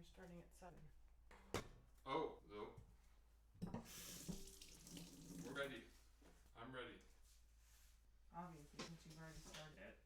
we're starting at 7. Oh, no. We're ready. I'm ready. Obviously, since you've already started it.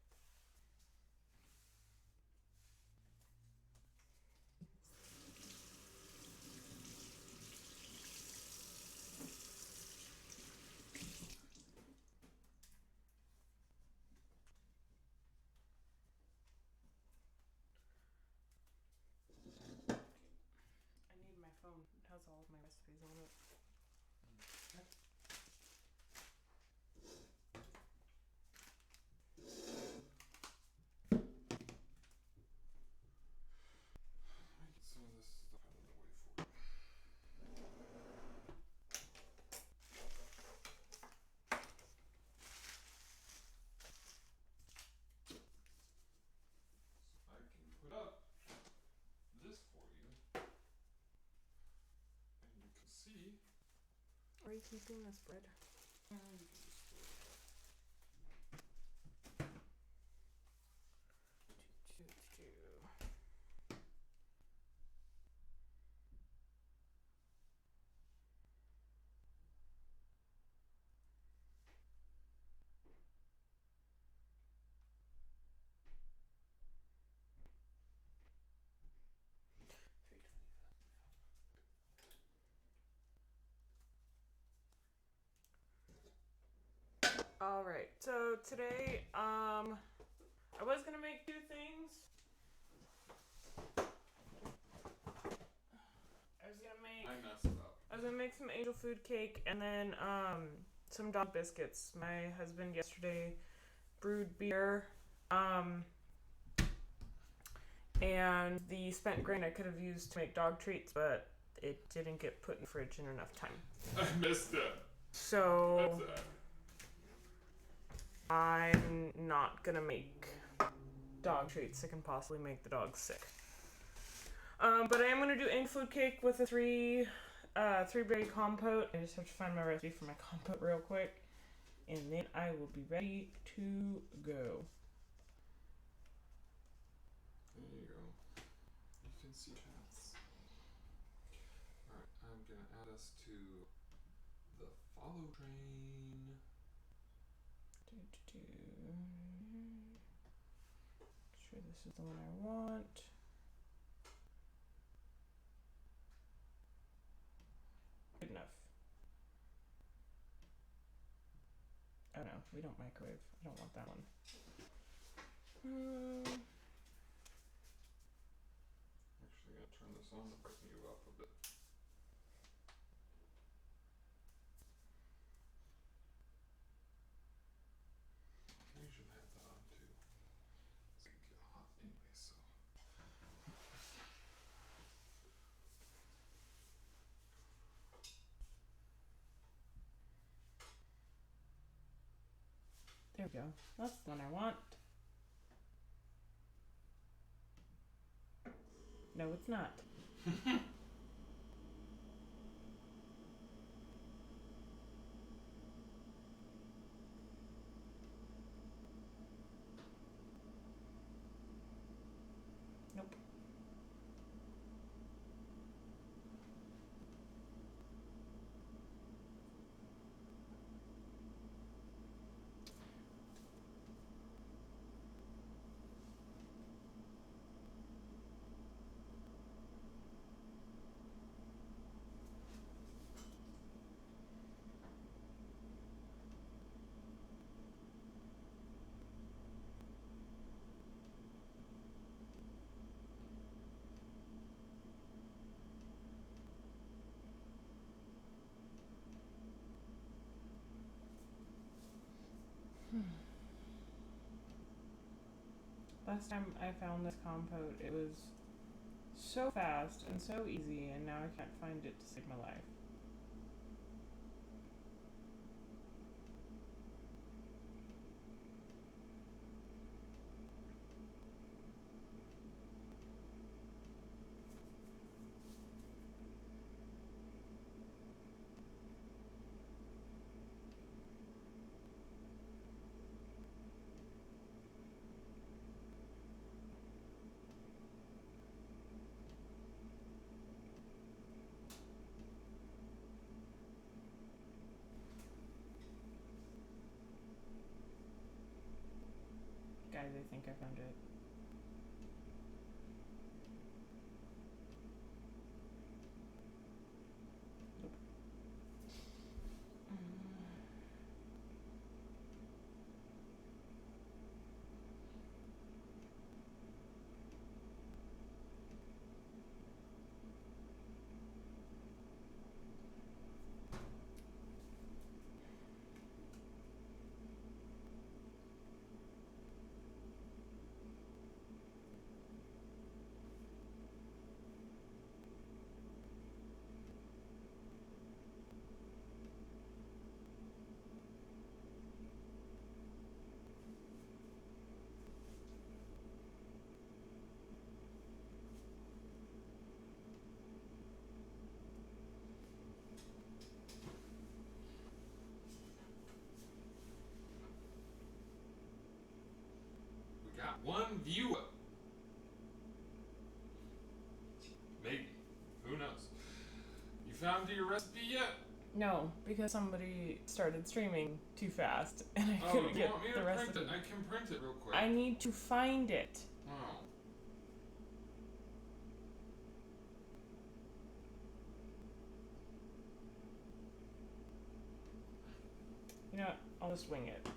I need my phone. It has all of my recipes on it. Okay. Let me get some of this stuff out of the way for you. So I can put up this for you. And you can see. Are you keeping this bread? You can just throw it up. All right. So today, I was gonna make 2 things. I was gonna make some angel food cake and then some dog biscuits. My husband yesterday brewed beer. And the spent grain I could have used to make dog treats, but it didn't get put in the fridge in enough time. I missed it. So That's it. I'm not gonna make dog treats that can possibly make the dogs sick. But I am gonna do angel food cake with a 3-berry compote. I just have to find my recipe for my compote real quick, and then I will be ready to go. There you go. You can see chats. Alright, I'm gonna add us to the follow train. Sure this is the one I want. Good enough. Oh no, we don't microwave. I don't want that one. Actually gonna turn this on to brighten you up a bit. I usually have that on too. It's gonna get hot anyway, so. There we go. That's the one I want. No, it's not. Nope. Last time I found this compote, it was so fast and so easy, and now I can't find it to save my life. I think I found it. We got one viewer. Maybe. Who knows? You found your recipe yet? No, because somebody started streaming too fast and I Oh, couldn't you get want me the to recipe. print it? I can print it real quick. I need to find it. Oh. You know what? I'll just wing it.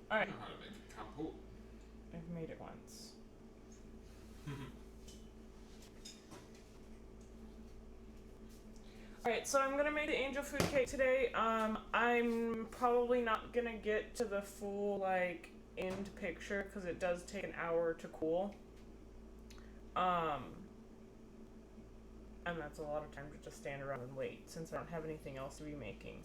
I Alright, know how to make a compote. I've made it once. Alright, so I'm gonna make the angel food cake today. I'm probably not gonna get to the full, like, end picture because it does take an hour to cool. And that's a lot of time to just stand around and wait since I don't have anything else to be making.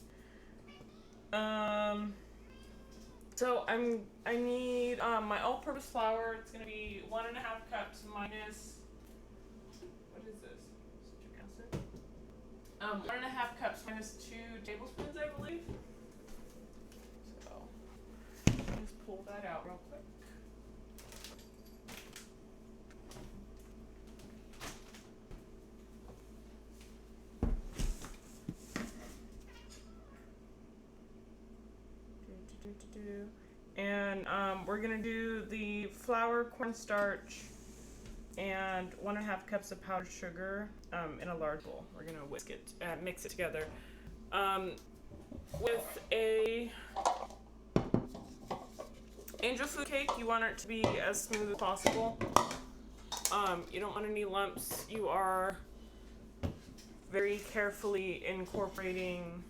So I need my all-purpose flour. It's gonna be 1.5 cups minus, what is this? Citric acid? 1.5 cups minus 2 tablespoons, I believe. So just pull that out real quick. And we're gonna do the flour, cornstarch, and 1.5 cups of powdered sugar in a large bowl. We're gonna whisk it, mix it together. With a angel food cake, you want it to be as smooth as possible. You don't want any lumps. You are very carefully incorporating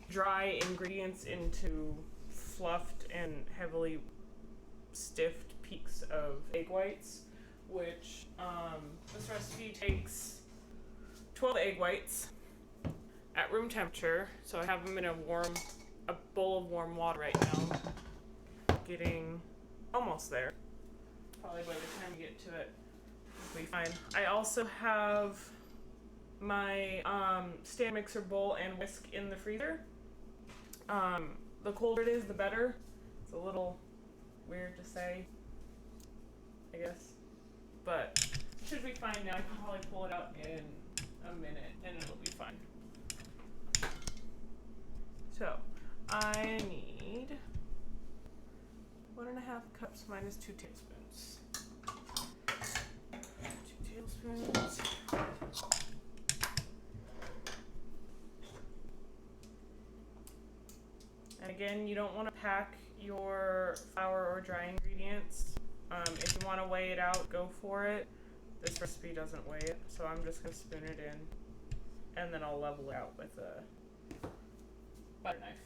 dry ingredients into fluffed and heavily stiffed peaks of egg whites, which this recipe takes 12 egg whites at room temperature. So I have them in a bowl of warm water right now. Getting almost there. Probably by the time you get to it, it'll be fine. I also have my stand mixer bowl and whisk in the freezer. The colder it is, the better. It's a little weird to say, I guess, but it should be fine now. I can probably pull it out in a minute and it'll be fine. So I need 1.5 cups minus 2 tablespoons. 2 tablespoons. And again, you don't want to pack your flour or dry ingredients. If you want to weigh it out, go for it. This recipe doesn't weigh it, so I'm just going to spoon it in, and then I'll level it out with a butter knife.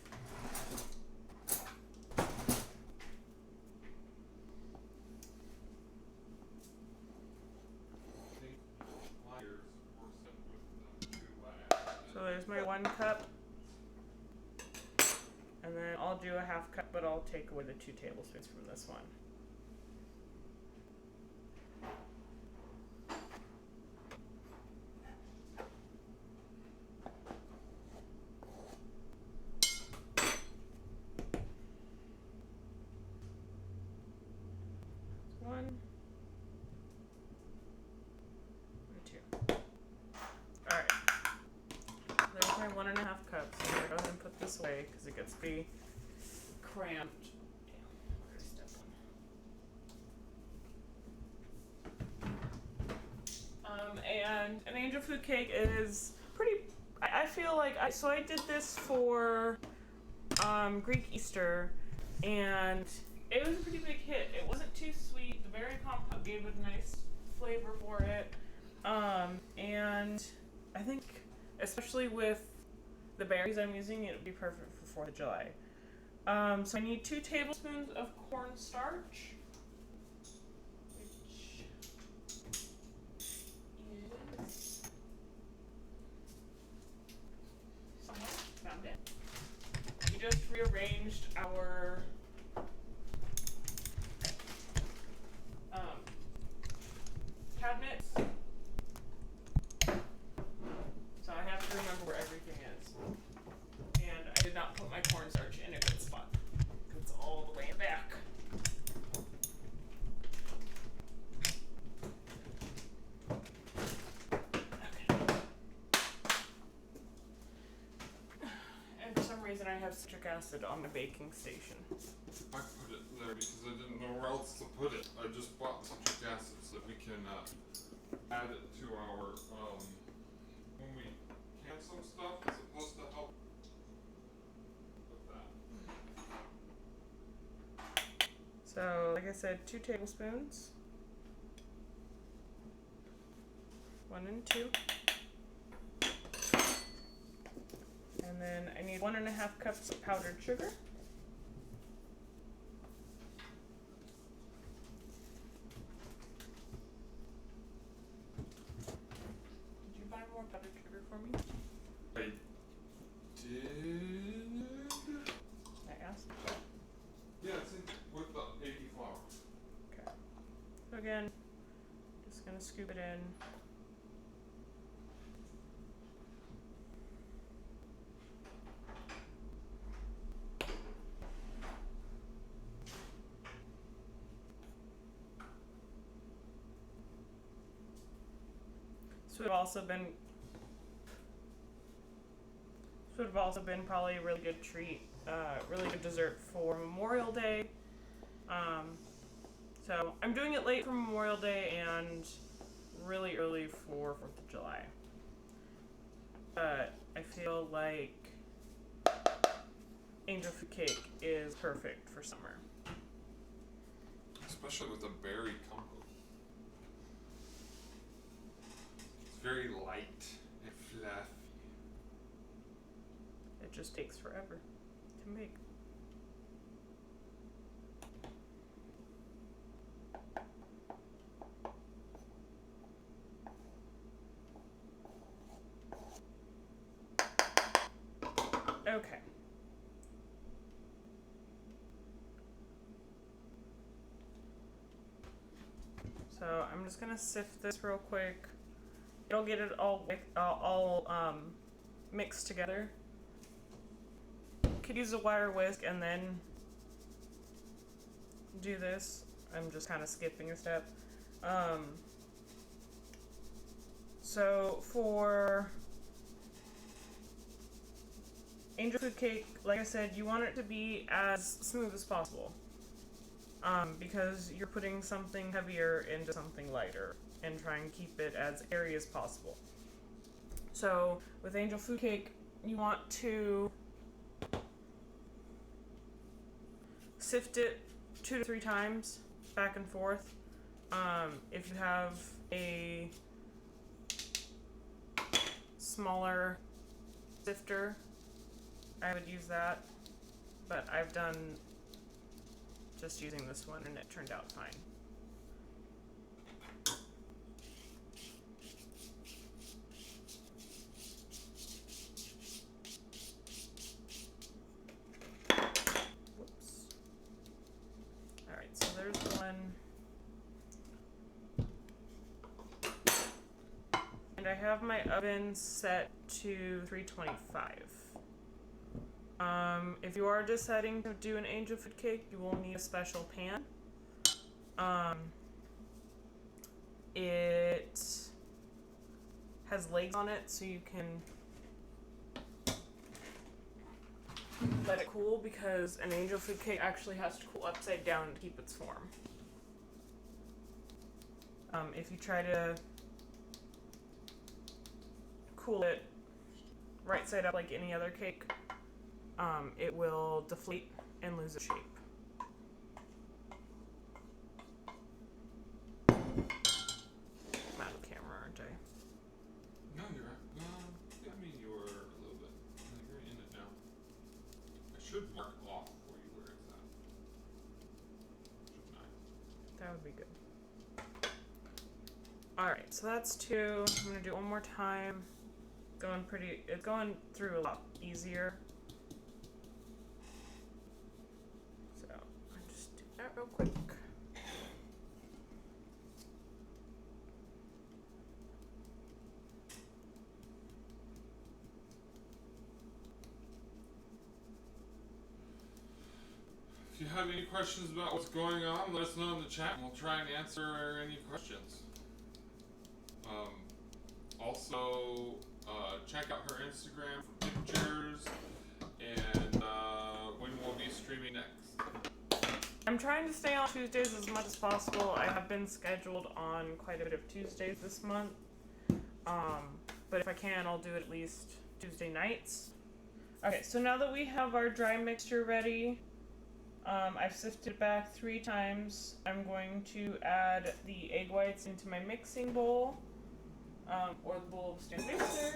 So there's my 1 cup. And then I'll do a 1/2 cup, but I'll take away the 2 tablespoons from this one. One. And 2. Alright. There's my 1.5 cups. I'm going to go ahead and put this away because it gets to be cramped. And an angel food cake is pretty. I feel like I did this for Greek Easter, and it was a pretty big hit. It wasn't too sweet. The berry compote gave it a nice flavor for it, and I think especially with the berries I'm using, it would be perfect for 4th of July. So I need 2 tablespoons of cornstarch. We just rearranged our cabinets, so I have to remember where everything is. And I did not put my cornstarch in a good spot. It's all the way in the back. I have citric acid on the baking station. I put it there because I didn't know where else to put it. I just bought citric acid so that we can add it to our when we can some stuff. It's supposed to help with that. So, like I said, 2 tablespoons. 1 and 2. And then I need 1.5 cups of powdered sugar. Did you buy more powdered sugar for me? I did. I asked. Yeah, it's in with the 80 flour. Okay. So again, just gonna scoop it in. This would have also been probably a really good treat, really good dessert for Memorial Day. So I'm doing it late for Memorial Day and really early for 4th of July. But I feel like angel food cake is perfect for summer. Especially with a berry compote. It's very light and fluffy. It just takes forever to make. Okay. So I'm just gonna sift this real quick. It'll get it all mixed together. Could use a wire whisk and then do this. I'm just kind of skipping a step. So for angel food cake, like I said, you want it to be as smooth as possible. Because you're putting something heavier into something lighter and trying to keep it as airy as possible. So with angel food cake, you want to sift it 2 to 3 times back and forth. If you have a smaller sifter, I would use that, but I've done just using this one and it turned out fine. Whoops. Alright, so there's one. And I have my oven set to 325. If you are deciding to do an angel food cake, you will need a special pan. It has legs on it, so you can let it cool because an angel food cake actually has to cool upside down to keep its form. If you try to cool it right side up like any other cake, it will deflate and lose its shape. I'm out of camera, aren't I? No, you're right. Yeah, I mean, you were a little bit. You're in it now. I should mark off for you where it's at. Shouldn't I? That would be good. Alright, so that's 2. I'm gonna do it one more time. It's going through a lot easier. So, I'll just do that real quick. If you have any questions about what's going on, let us know in the chat and we'll try and answer any questions. Also, check out her Instagram for pictures and when we'll be streaming next. I'm trying to stay on Tuesdays as much as possible. I have been scheduled on quite a bit of Tuesdays this month. But if I can, I'll do it at least Tuesday nights. Okay, so now that we have our dry mixture ready, I've sifted it back 3 times. I'm going to add the egg whites into my mixing bowl, or the bowl of stand mixer.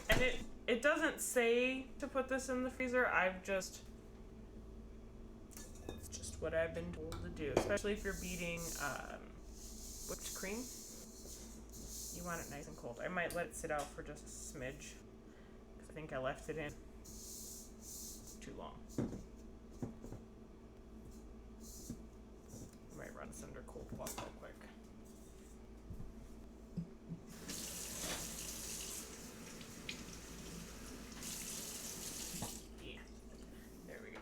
And it doesn't say to put this in the freezer. It's just what I've been told to do, especially if you're beating whipped cream. You want it nice and cold. I might let it sit out for just a smidge, because I think I left it in too long. Might run this under cold water real quick. Yeah, there we go.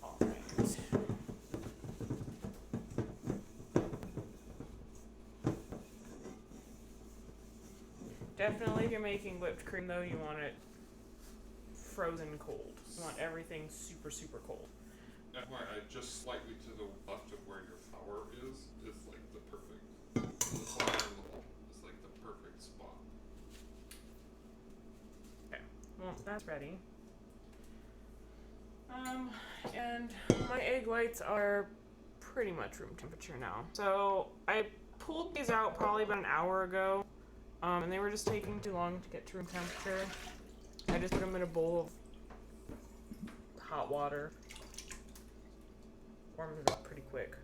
All right. Definitely, if you're making whipped cream, though, you want it frozen cold. You want everything super, super cold. FYI, just slightly to the left of where your flour is like the perfect. The flour in the bowl is like the perfect spot. Okay, well, that's ready. And my egg whites are pretty much room temperature now. So I pulled these out probably about an hour ago. And they were just taking too long to get to room temperature. I just put them in a bowl of hot water. Warms it up pretty quick.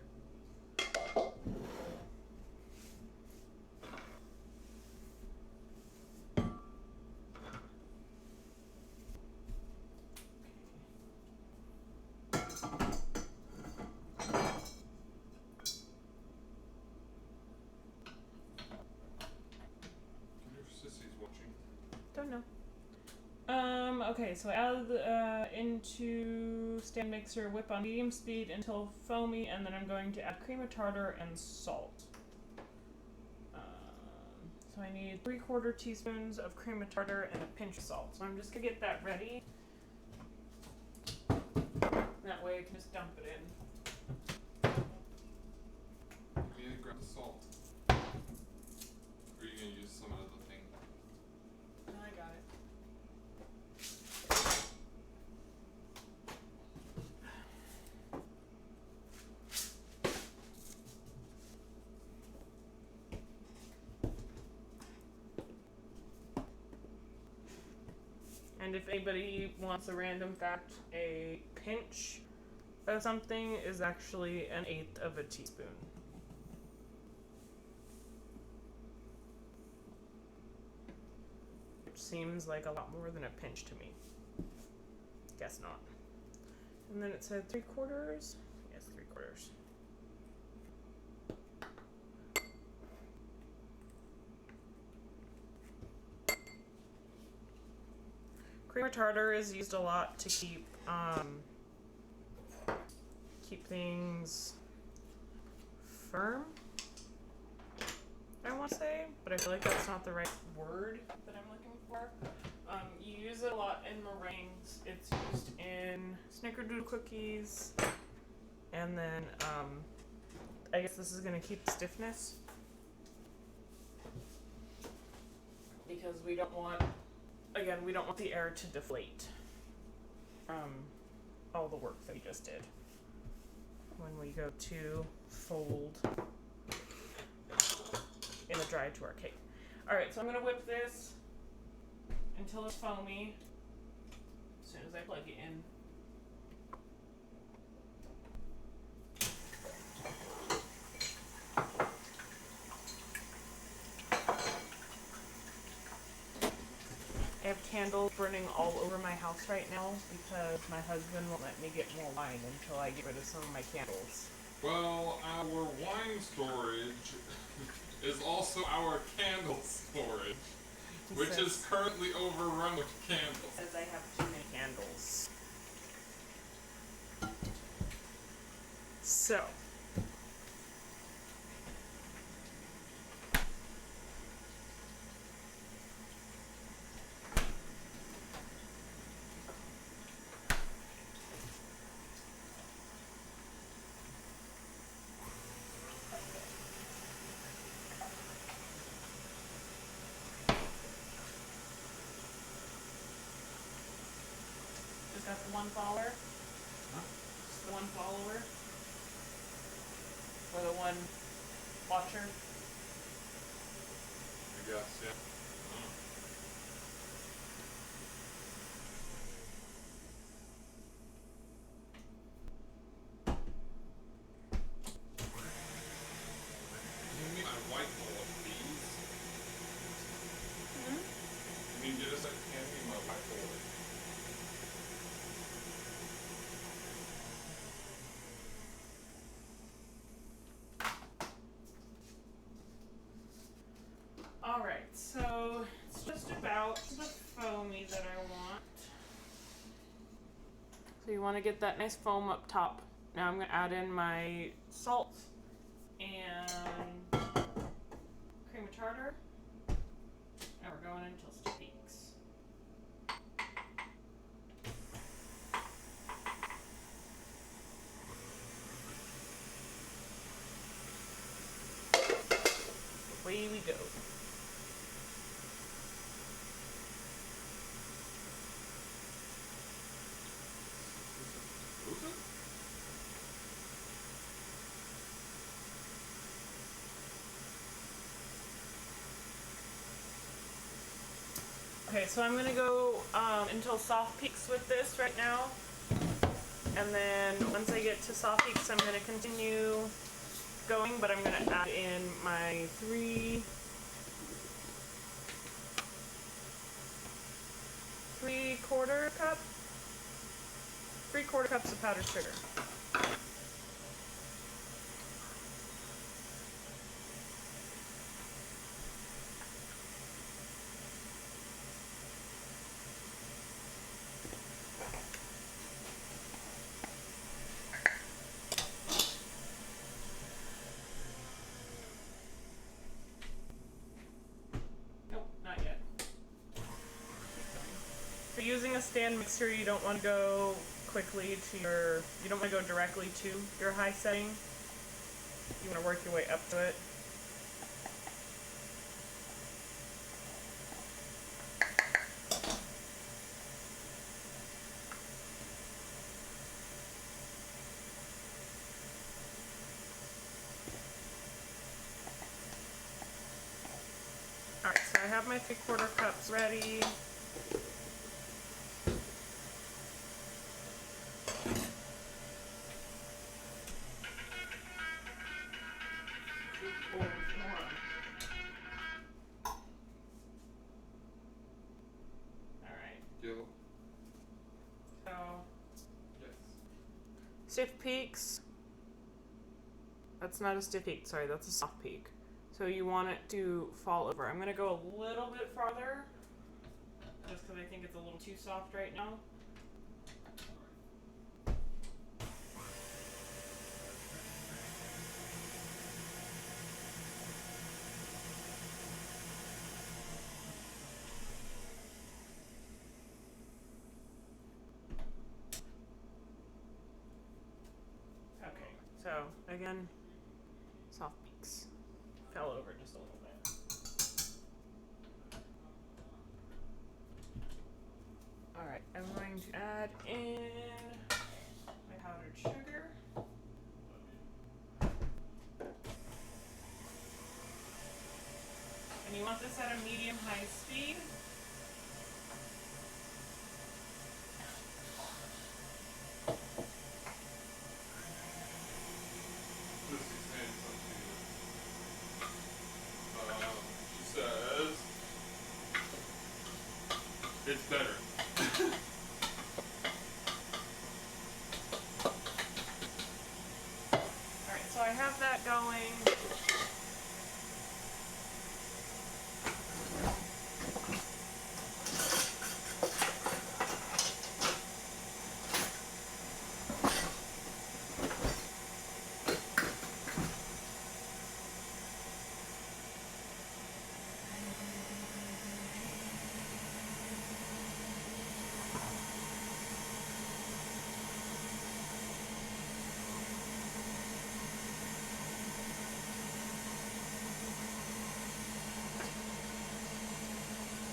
Don't know. Okay, so I add into stand mixer, whip on medium speed until foamy, and then I'm going to add cream of tartar and salt. So I need 3/4 teaspoons of cream of tartar and a pinch of salt. So I'm just gonna get that ready. That way I can just dump it in. You need to grab the salt. Or are you gonna use some of the thing? I got it. And if anybody wants a random fact, a pinch of something is actually 1/8 of a teaspoon. Which seems like a lot more than a pinch to me. Guess not. And then it said 3/4. Yes, 3/4. Cream of tartar is used a lot to keep things firm. but I feel like that's not the right word that I'm looking for. You use it a lot in meringues. It's used in snickerdoodle cookies, and then I guess this is gonna keep the stiffness because we don't want, again, we don't want the air to deflate from all the work that we just did when we go to fold in the dry to our cake. Alright, so I'm gonna whip this until it's foamy as soon as I plug it in. I have candles burning all over my house right now because my husband won't let me get more wine until I get rid of some of my candles. Well, our wine storage is also our candle storage, which is currently overrun with candles. Because I have too many candles. So. Is that the one follower? Huh? Just the one follower? Or the one watcher? I guess, yeah. You mean my white bowl of these? Mm-hmm. I mean, you just like hand me my white bowl. Alright, so it's just about the foamy that I want. So you want to get that nice foam up top. Now I'm going to add in my salt and cream of tartar. And we're going until it peaks. Away we go. Okay, so I'm gonna go until soft peaks with this right now, and then once I get to soft peaks, I'm gonna continue going, but I'm gonna add in my three quarter cups of powdered sugar. Nope, not yet. If you're using a stand mixer, you don't want to go quickly to you don't want to go directly to your high setting. You want to work your way up to it. Alright, so I have my 3/4 cups ready. Stiff peaks. That's not a stiff peak, sorry, that's a soft peak. So you want it to fall over. I'm gonna go a little bit farther, just because I think it's a little too soft right now. Again, soft peaks. Fell over just a little bit. Alright, I'm going to add in my powdered sugar. And you want this at a medium-high speed. This is saying something. She says it's better. Alright, so I have that going.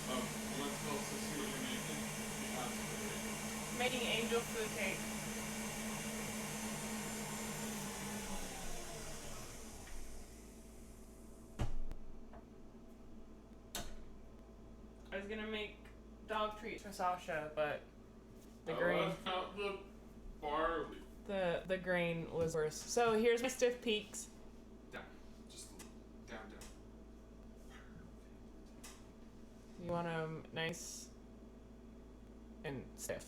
You want to tell us to see what you're making? Making angel food cake. I was gonna make dog treats for Sasha, but the grain Out the barley. the grain was worse. So here's my stiff peaks. Down. Just a little. Down, down. You want them nice and stiff.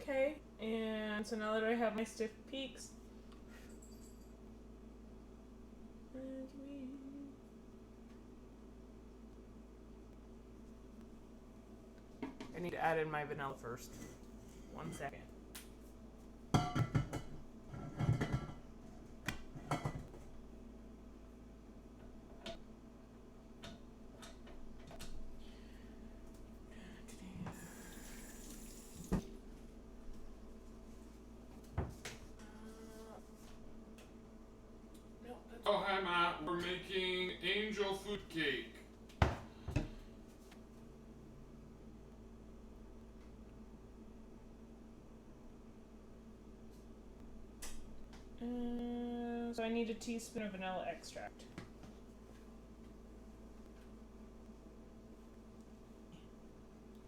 Okay, and so now that I have my stiff peaks, I need to add in my vanilla first. 1 second. Oh, hi, Matt. We're making angel food cake. So I need a teaspoon of vanilla extract.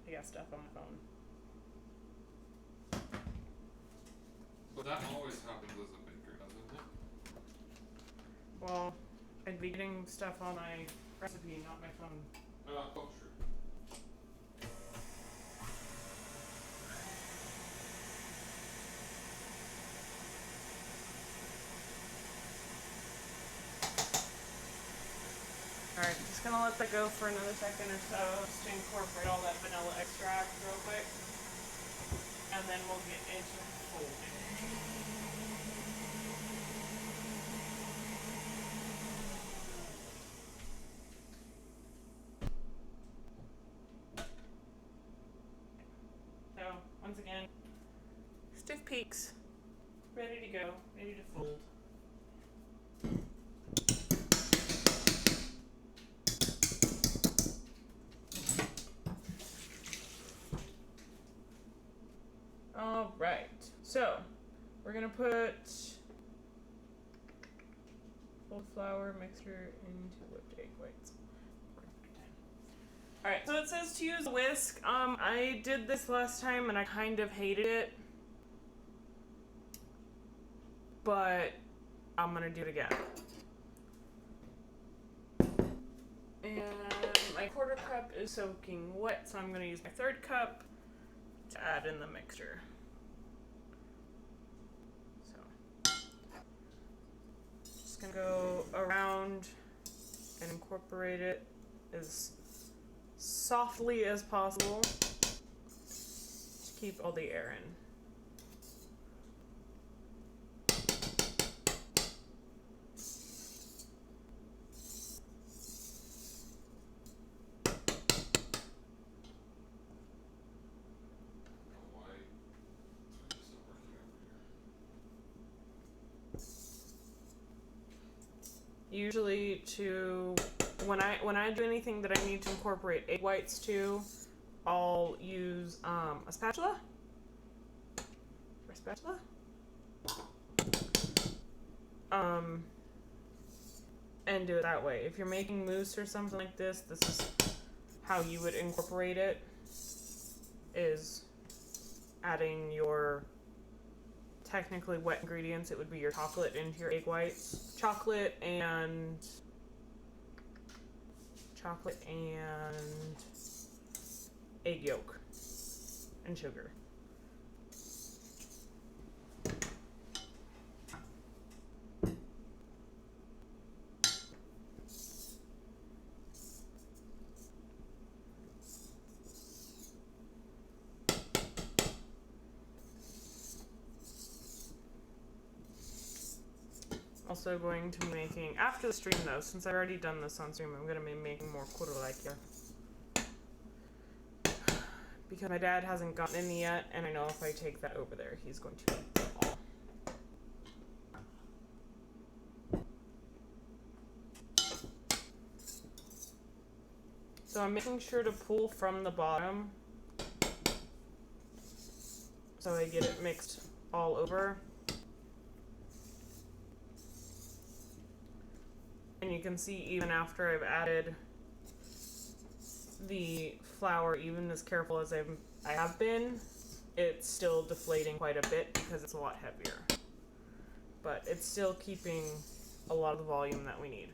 I got stuff on my phone. But that always happens as a baker, doesn't it? Well, I'd be getting stuff on my recipe, not my phone. Oh, sure. Alright, just gonna let that go for another second or so just to incorporate all that vanilla extract real quick. And then we'll get into folding. So, once again, stiff peaks, ready to go, ready to fold. Alright, so we're gonna put full flour mixture into whipped egg whites. Alright, so it says to use a whisk. I did this last time and I kind of hated it. But I'm gonna do it again. And my quarter cup is soaking wet, so I'm gonna use my third cup to add in the mixture. So, just gonna go around and incorporate it as softly as possible to keep all the air in. usually to when I do anything that I need to incorporate egg whites to, I'll use a spatula. Or spatula. And do it that way. If you're making mousse or something like this is how you would incorporate it. Is adding your technically wet ingredients. It would be your chocolate into your egg whites. Chocolate and egg yolk and sugar. Also going to be making, after the stream though, since I've already done this on stream, I'm going to be making more Koulourakia. Because my dad hasn't gotten any yet, and I know if I take that over there, he's going to eat them all. So I'm making sure to pull from the bottom so I get it mixed all over. And you can see even after I've added the flour, even as careful as I have been, it's still deflating quite a bit because it's a lot heavier. But it's still keeping a lot of the volume that we need.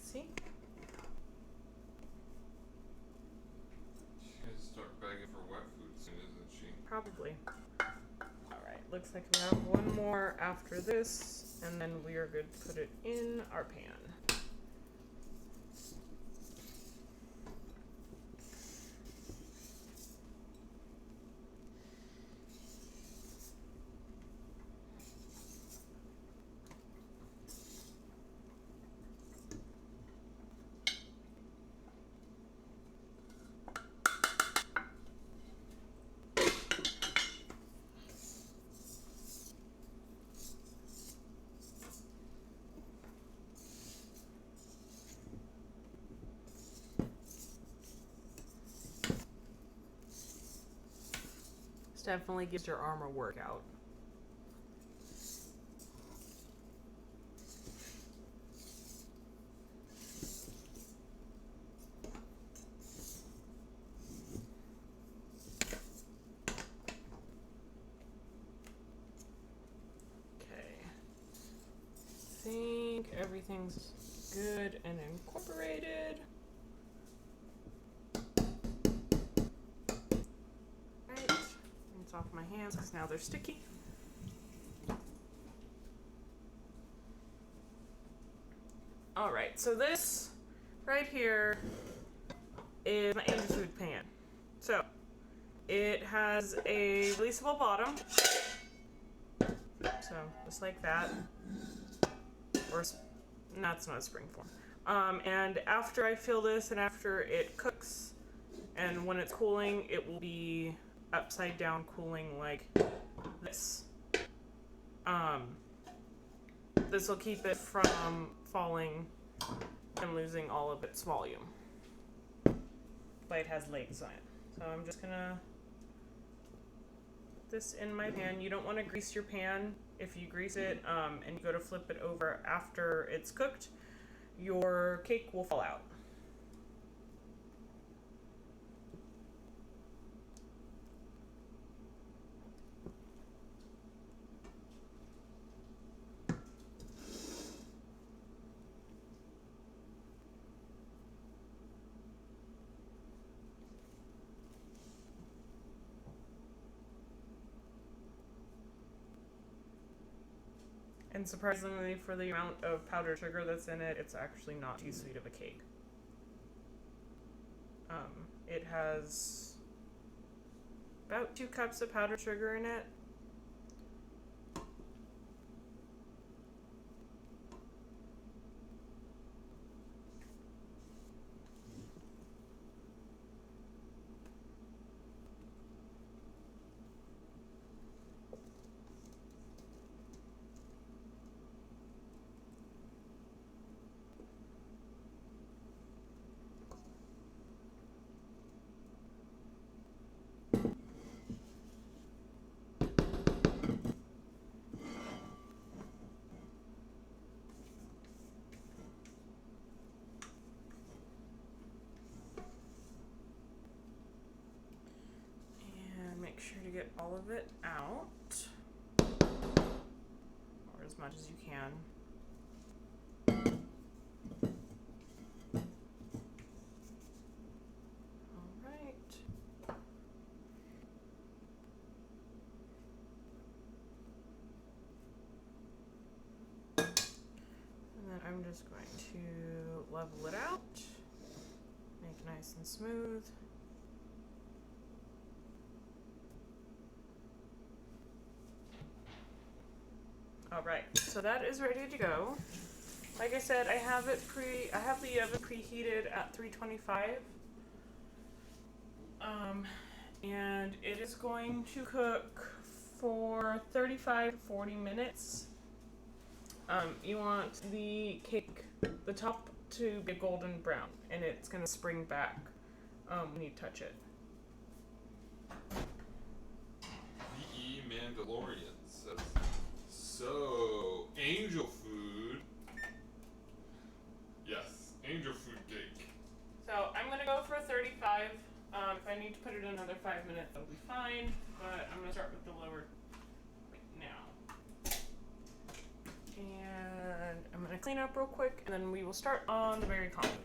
See? She's gonna start begging for wet food soon, isn't she? Probably. Alright, looks like we have one more after this, and then we are good to put it in our pan. Definitely gives your arm a workout. Okay. I think everything's good and incorporated. Off my hands because now they're sticky. Alright, so this right here is my Asian food pan. So it has a releasable bottom. So just like that. Or that's not a spring form. And after I fill this and after it cooks and when it's cooling, it will be upside down cooling like this. This will keep it from falling and losing all of its volume. But it has legs on it. So I'm just gonna put this in my pan. You don't want to grease your pan. If you grease it and you go to flip it over after it's cooked, your cake will fall out. And surprisingly, for the amount of powdered sugar that's in it, it's actually not too sweet of a cake. It has about 2 cups of powdered sugar in it. Make sure to get all of it out, or as much as you can. All right. And then I'm just going to level it out, make it nice and smooth. Alright, so that is ready to go. Like I said, I have the oven preheated at 325. And it is going to cook for 35 to 40 minutes. You want the cake, the top to be golden brown, and it's gonna spring back when you touch it. V.E. Mandalorian says, so, angel food. Yes, angel food cake. So I'm gonna go for 35. If I need to put it another 5 minutes, that'll be fine. But I'm gonna start with the lower right now. And I'm gonna clean up real quick, and then we will start on the berry compote.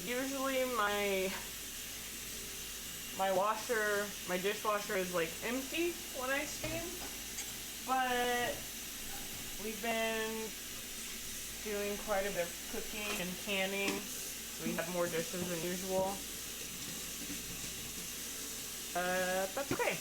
Usually my dishwasher is like empty when I steam, but we've been doing quite a bit of cooking and canning, so we have more dishes than usual. That's okay.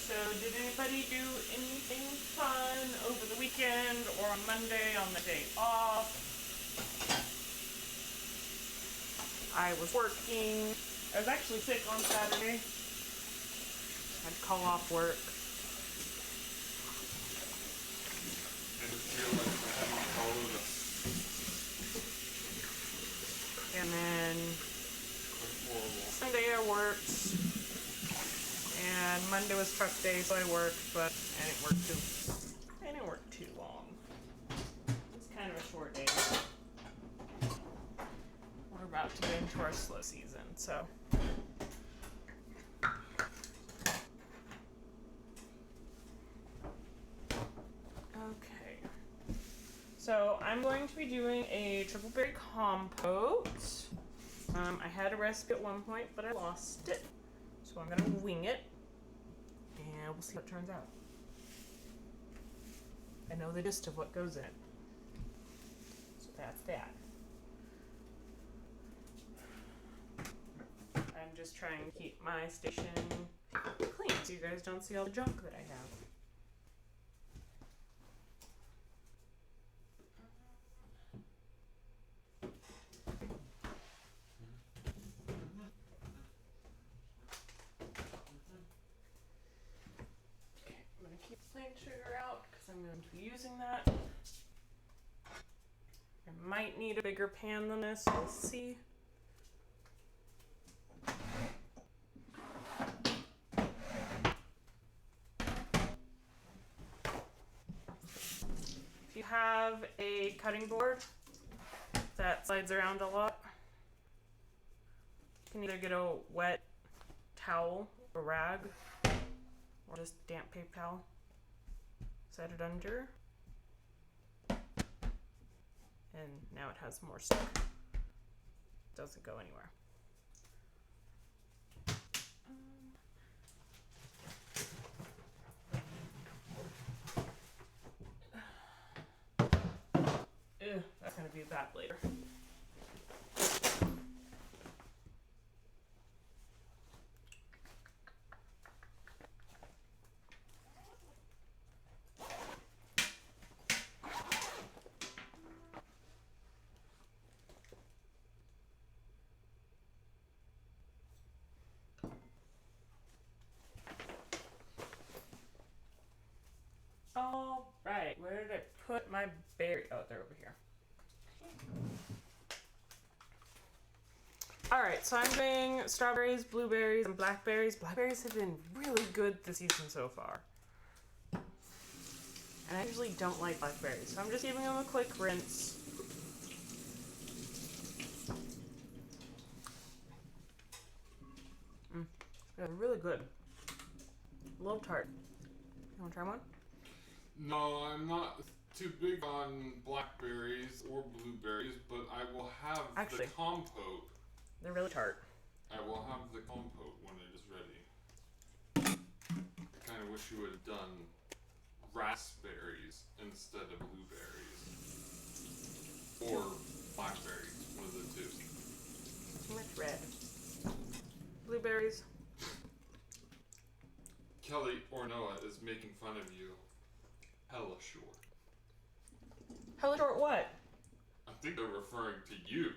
So did anybody do anything fun over the weekend or on Monday on the day off? I was working. I was actually sick on Saturday. Had to call off work. I just feel like I haven't followed us. And then Horrible. Sunday I worked. And Monday was truck day, so I worked, but I didn't work too long. It's kind of a short day. We're about to get into our slow season, so. Okay. So I'm going to be doing a triple berry compote. I had a recipe at one point, but I lost it. So I'm gonna wing it. And we'll see what turns out. I know the gist of what goes in it. So that's that. I'm just trying to keep my station clean so you guys don't see all the junk that I have. Okay, I'm going to keep plain sugar out because I'm going to be using that. I might need a bigger pan than this, we'll see. If you have a cutting board that slides around a lot, you can either get a wet towel, a rag, or just damp paper towel. Set it under. And now it has more stick. Doesn't go anywhere. Ew, that's gonna be bad later. All right, where did I put my berry? Oh, they're over here. All right, so I'm doing strawberries, blueberries, and blackberries. Blackberries have been really good this season so far. And I usually don't like blackberries, so I'm just giving them a quick rinse. They're really good. A little tart. You want to try one? No, I'm not too big on blackberries or blueberries, but I will have the compote. They're really tart. I will have the compote when it is ready. I kind of wish you would have done raspberries instead of blueberries. Or blackberries, one of the two. Too much red. Blueberries. Kelly or Noah is making fun of you. Hella short. Hella short what? I think they're referring to you.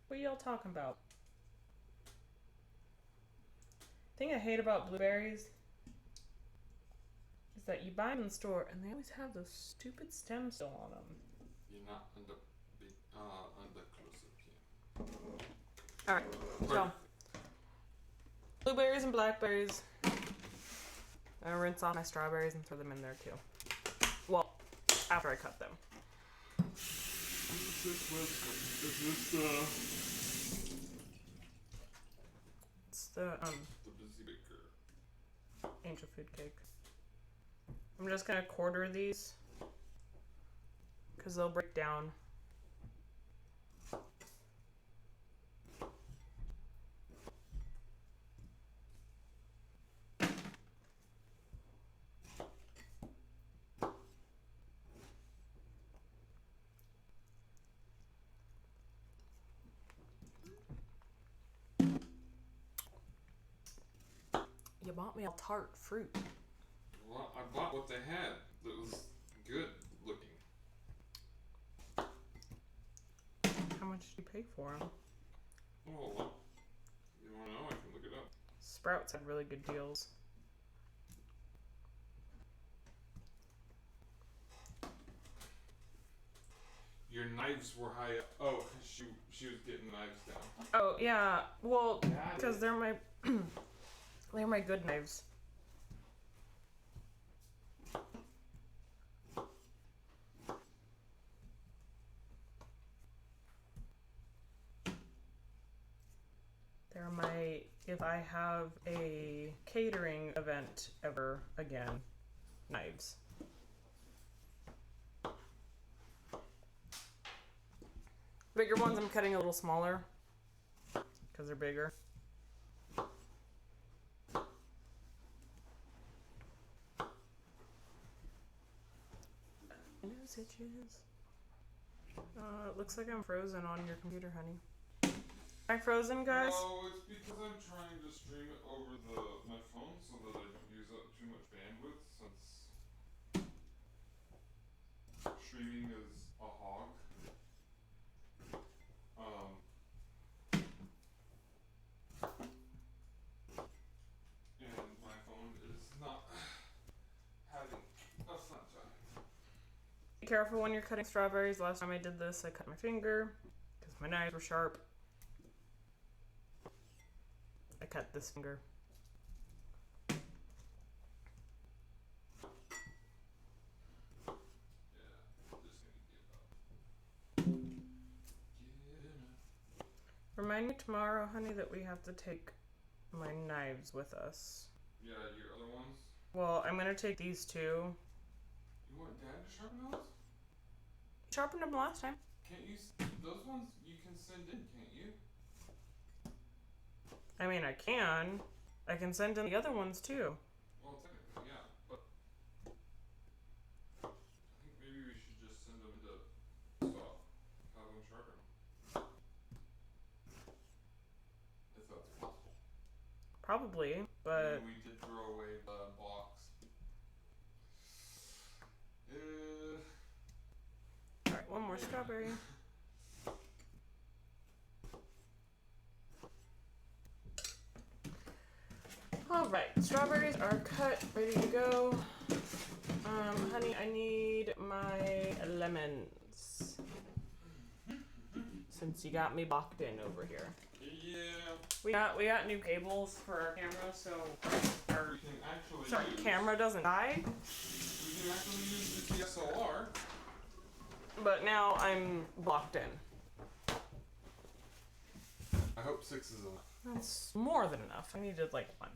What are y'all talking about? The thing I hate about blueberries is that you buy them in the store and they always have those stupid stems still on them. You're not under close-up here. Alright, so blueberries and blackberries. I rinse off my strawberries and throw them in there too. Well, after I cut them. Is this It's the Busy Baker. angel food cake. I'm just gonna quarter these because they'll break down. You bought me a tart fruit. Well, I bought what they had that was good looking. How much did you pay for them? Oh, well, you want to know? I can look it up. Sprouts had really good deals. Your knives were high up. Oh, she was getting knives down. Oh yeah, well, because they're my they're my good knives. They're my, if I have a catering event ever again, knives. Bigger ones I'm cutting a little smaller because they're bigger. dosages. It looks like I'm frozen on your computer, honey. Am I frozen, guys? No, it's because I'm trying to stream it over my phone so that I don't use up too much bandwidth since streaming is a hog. And my phone is not having a fun time. Be careful when you're cutting strawberries. Last time I did this, I cut my finger because my knives were sharp. I cut this finger. Remind me tomorrow, honey, that we have to take my knives with us. Yeah, your other ones? Well, I'm gonna take these two. You want Dad to sharpen those? Sharpened them last time. Can't you? Those ones you can send in, can't you? I mean, I can. I can send in the other ones too. Well, technically, yeah, but I think maybe we should just send them to stop, have them sharpen them. If that's possible. Probably, but Maybe we did throw away the box. alright, one more strawberry. Alright, strawberries are cut, ready to go. Honey, I need my lemons. Since you got me locked in over here. Yeah. We got new cables for our camera, so our We can actually camera doesn't die. We can actually use the DSLR. But now I'm locked in. I hope 6 is enough. That's more than enough. I needed like 1.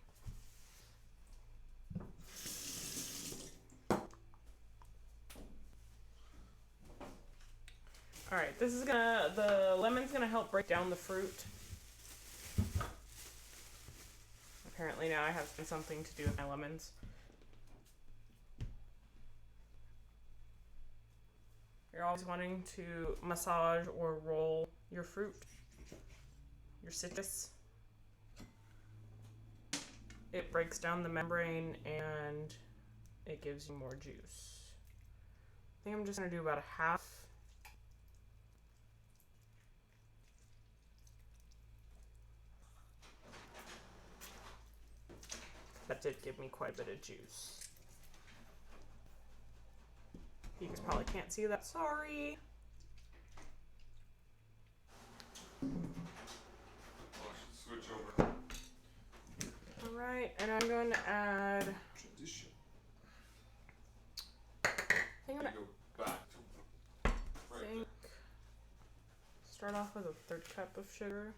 Alright, the lemon's gonna help break down the fruit. Apparently now I have something to do with my lemons. You're always wanting to massage or roll your fruit, your citrus. It breaks down the membrane and it gives you more juice. I think I'm just gonna do about a half. That did give me quite a bit of juice. You guys probably can't see that, sorry. I should switch over. Alright, and I'm going to add... Transition. I think I'm gonna Go back to right there. start off with a 1/3 cup of sugar.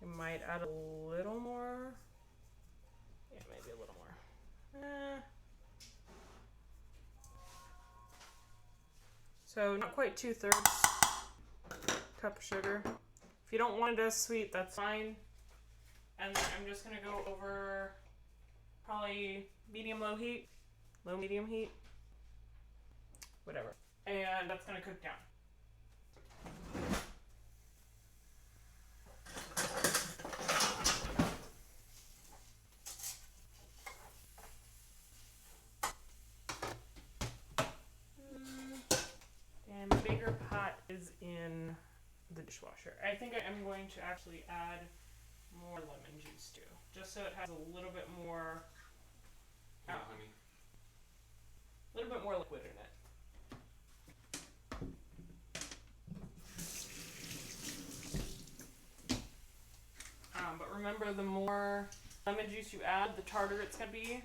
I might add a little more. Yeah, maybe a little more. So not quite 2/3 cup of sugar. If you don't want it as sweet, that's fine. And then I'm just gonna go over probably medium-low heat, low-medium heat, whatever. And that's gonna cook down. And the bigger pot is in the dishwasher. I think I'm going to actually add more lemon juice too, just so it has a little bit more, Yeah, honey. a little bit more liquid in it. But remember, the more lemon juice you add, the tartar it's gonna be.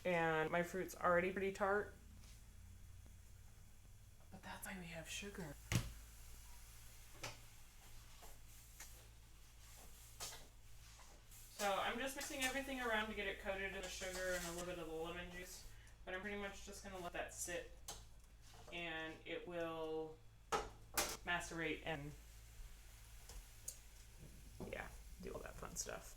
And my fruit's already pretty tart. But that's why we have sugar. So I'm just mixing everything around to get it coated in the sugar and a little bit of the lemon juice. But I'm pretty much just gonna let that sit and it will macerate and yeah, do all that fun stuff.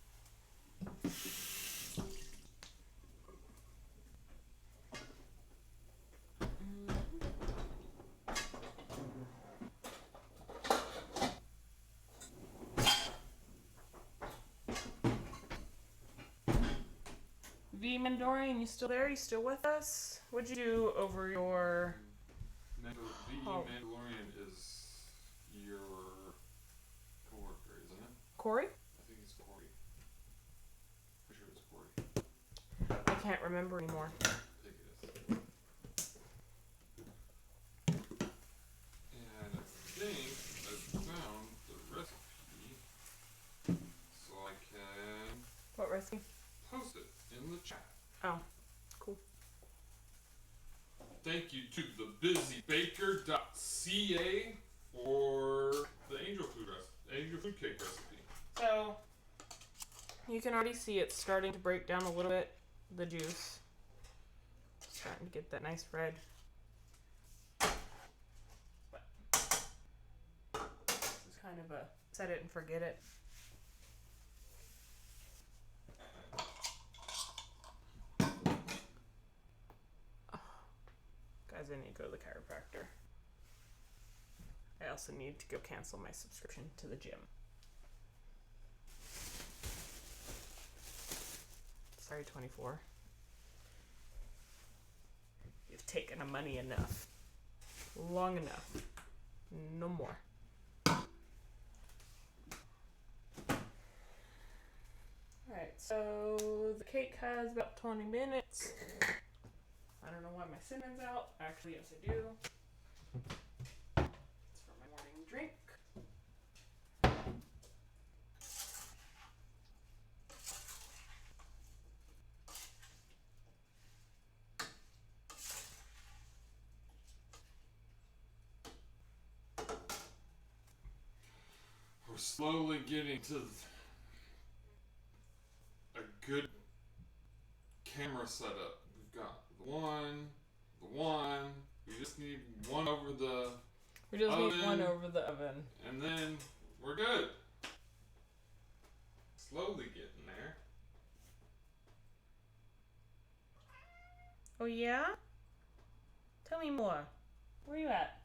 Mandalorian, you still there? You still with us? What'd you do over your... The Mandalorian is your coworker, isn't it? Corey? I think it's Corey. Pretty sure it's Corey. I can't remember anymore. I think it is. And I think I found the recipe so I can What recipe? post it in the chat. Oh, cool. Thank you to thebusybaker.ca for the angel food cake recipe. So, you can already see it's starting to break down a little bit, the juice. Starting to get that nice red. It's kind of a set it and forget it. Guys, I need to go to the chiropractor. I also need to go cancel my subscription to the gym. Sorry, 24. You've taken the money enough. Long enough. No more. Alright, so the cake has about 20 minutes. I don't know why my cinnamon's out. Actually, yes I do. It's for my morning drink. We're slowly getting to a good camera setup. We've got the one. We just need one over the We just oven, need one over the oven. and then we're good. Slowly getting there. Oh yeah? Tell me more. Where you at?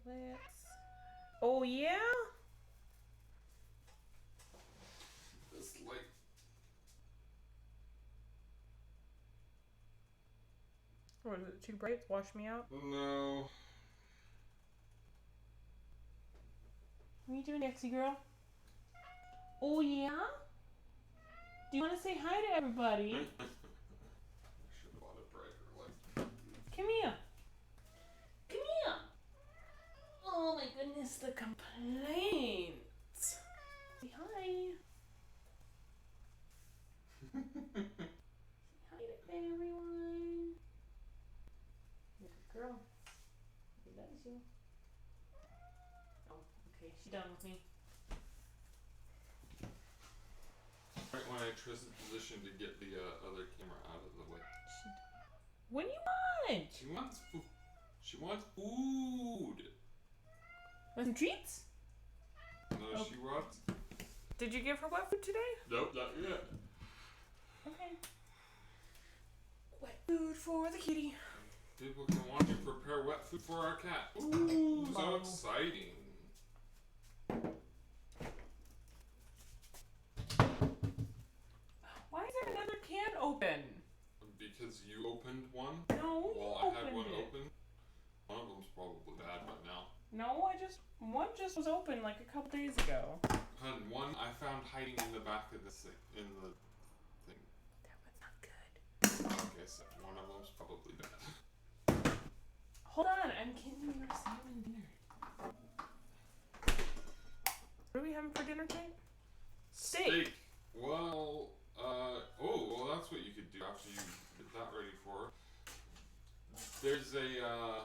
Let's... Oh yeah? This light. What is it, too bright? Wash me out? No. What are you doing, Dixie girl? Oh yeah? Do you want to say hi to everybody? I should have bought a brighter light. Come here. Come here. Oh my goodness, the complaints. Say hi. Say hi to everyone. You're a good girl. He loves you. Oh, okay, she's done with me. Right when I transition to get the other camera out of the way. What do you want? She wants food. She wants food. Want some treats? No, Oh. she wants. Did you give her wet food today? Nope, not yet. Okay. Wet food for the kitty. People can watch you prepare wet food for our cat. Ooh, So exciting. Why is there another can open? Because you opened one? No, you Well, I opened had one it. open. One of them's probably bad by now. No, one just was open like a couple days ago. And one I found hiding in the back of the thing. In the thing. That was not good. Okay, so one of them's probably bad. Hold on, I'm getting your salmon dinner. What are we having for dinner tonight? Steak. Well, well, that's what you could do after you get that ready for her. There's a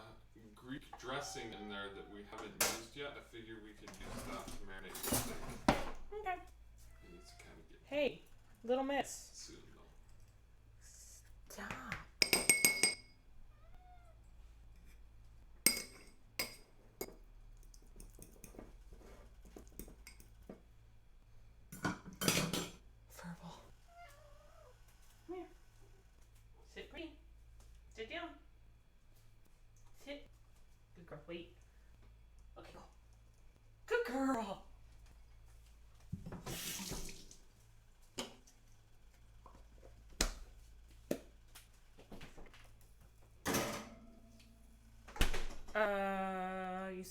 Greek dressing in there that we haven't used yet. I figure we could use that to marinate the steak. Okay. It needs to kind of get Hey, little miss. soon though. Stop. Furball. Come here. Sit pretty. Sit down. Sit. Good girl. Wait. Okay, go. Good girl.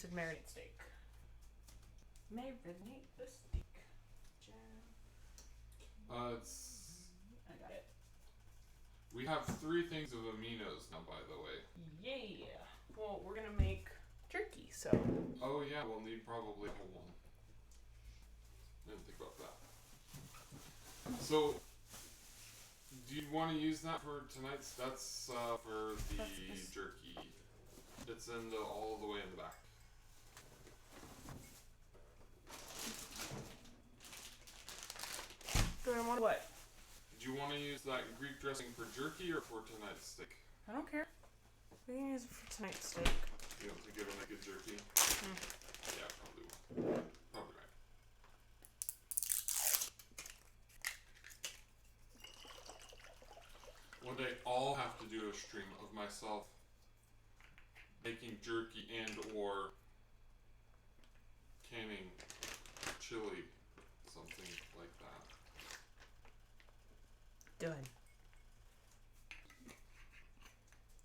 said marinate steak. Marinate the steak. It's. I got it. We have 3 things of aminos now, by the way. Yeah. Well, we're gonna make jerky, so. Oh yeah, we'll need probably a whole one. Didn't think about that. So, do you want to use that for tonight's? That's for the jerky. It's all the way in the back. Do I want what? Do you want to use that Greek dressing for jerky or for tonight's steak? I don't care. We can use it for tonight's steak. You don't think it'll make a jerky? Yeah, probably will. Probably right. One day I'll have to do a stream of myself making jerky and or canning chili, something like that. Done.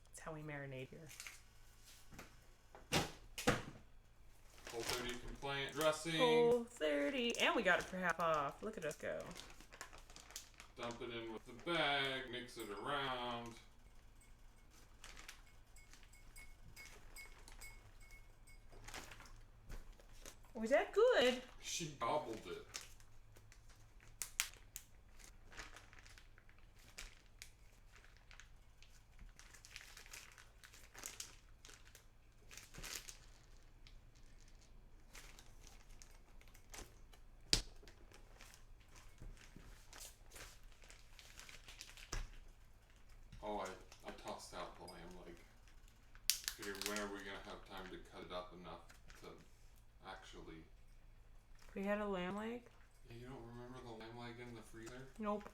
That's how we marinate here. Whole 30 compliant dressing. Whole 30. And we got it for half off. Look at us go. Dump it in with the bag, mix it around. Was that good? She gobbled it. Oh, I tossed out the lamb leg. Figured when are we gonna have time to cut it up enough to actually... We had a lamb leg? Yeah, you don't remember the lamb leg in the freezer? Nope.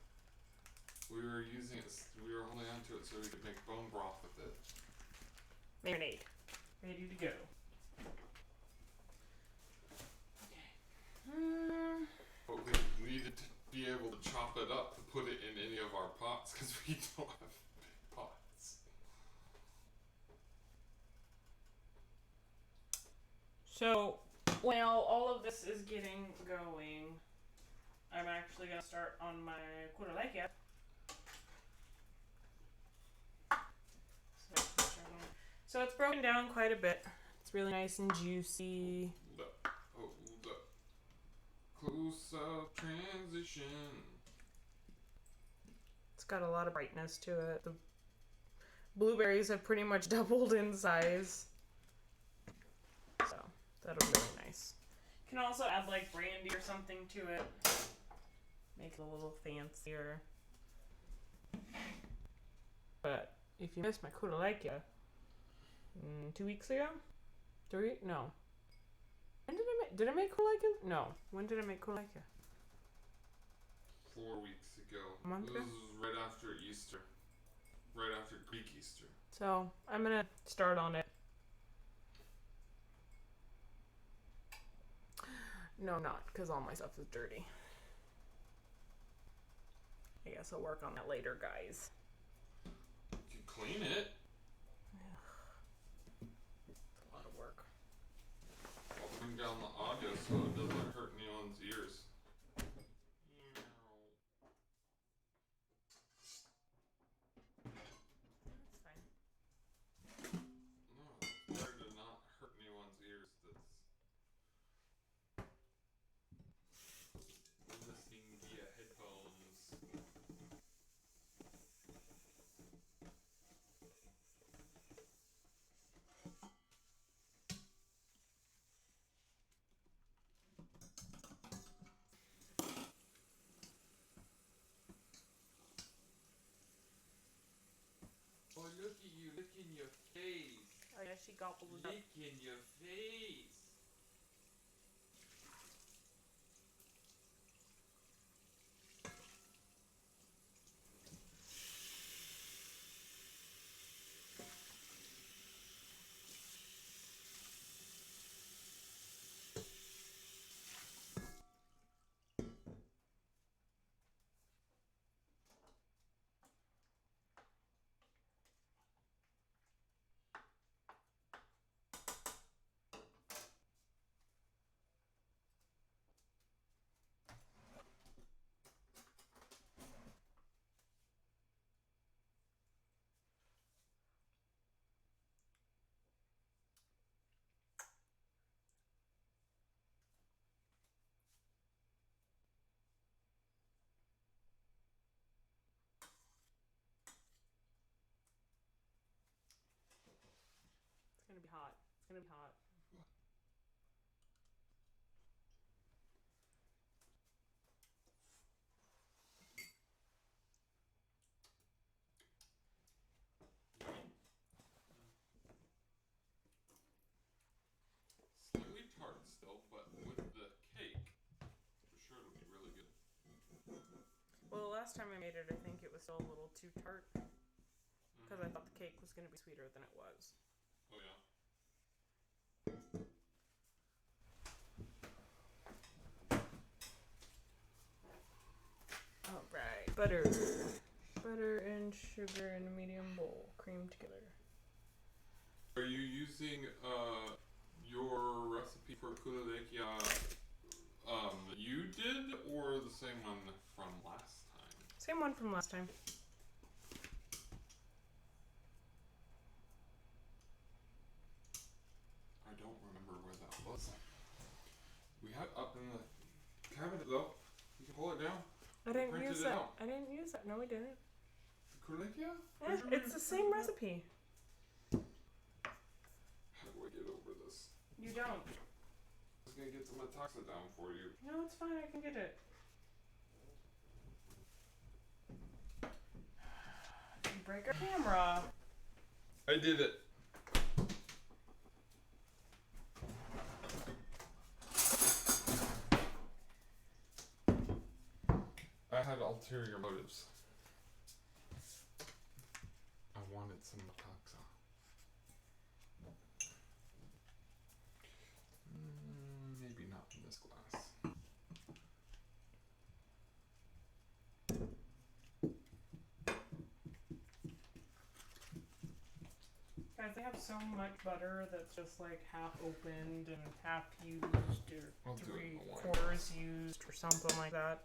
We were using it, we were holding on to it so we could make bone broth with it. Marinade. Ready to go. But we needed to be able to chop it up to put it in any of our pots because we don't have big pots. So, while all of this is getting going, I'm actually going to start on my Koulourakia. So it's broken down quite a bit. It's really nice and juicy. Hold up. Close up transition. It's got a lot of brightness to it. The blueberries have pretty much doubled in size. So, that'll be really nice. You can also add like brandy or something to it. Make it a little fancier. But if you missed my Koulourakia 2 weeks ago? 3? No. When did I make Koulourakia? No. When did I make Koulourakia? 4 weeks ago. A month ago? This was right after Easter. Right after Greek Easter. So, I'm gonna start on it. No, not, because all my stuff is dirty. I guess I'll work on that later, guys. You can clean it. It's a lot of work. I'll bring down the audio so it doesn't hurt anyone's ears. That's fine. No, it's better to not hurt anyone's ears that's listening via headphones. Oh, look at you, look in your face. Oh yeah, she gobbled it up. Look in your face. gonna be hot. Slightly tart still, but with the cake, for sure it'll be really good. Well, the last time I made it, I think it was still a little too tart. Because I thought the cake was going to be sweeter than it was. Oh yeah. Alright, butter. Butter and sugar in a medium bowl, creamed together. Are you using your recipe for Koulourakia that you did, or the same one from last time? Same one from last time. I don't remember where that was. We have up in the cabinet though. You can pull it down. I didn't Printed use it that. out. I didn't use that. No, I didn't. Koulourakia? Yeah, it's the same recipe. How do I get over this? You don't. I was gonna get some Metaxa down for you. No, it's fine. I can get it. You break our camera. I did it. I had ulterior motives. I wanted some Metaxa. Maybe not in this glass. Guys, they have so much butter that's just like half opened and half used, I'll or do it in the wine 3/4 used, or something like that.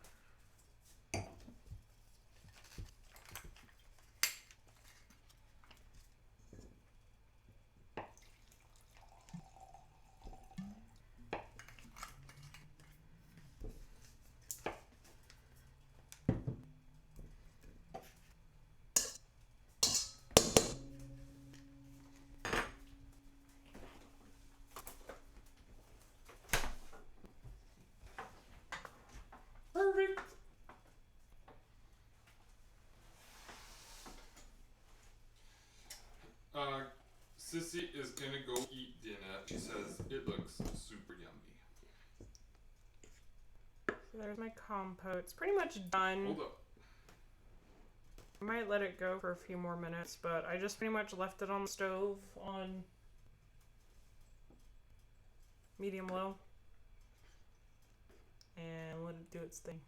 Perfect. Sissy is gonna go eat dinner. She says it looks super yummy. So there's my compote. It's pretty much done. Hold up. I might let it go for a few more minutes, but I just pretty much left it on the stove on medium low and let it do its thing.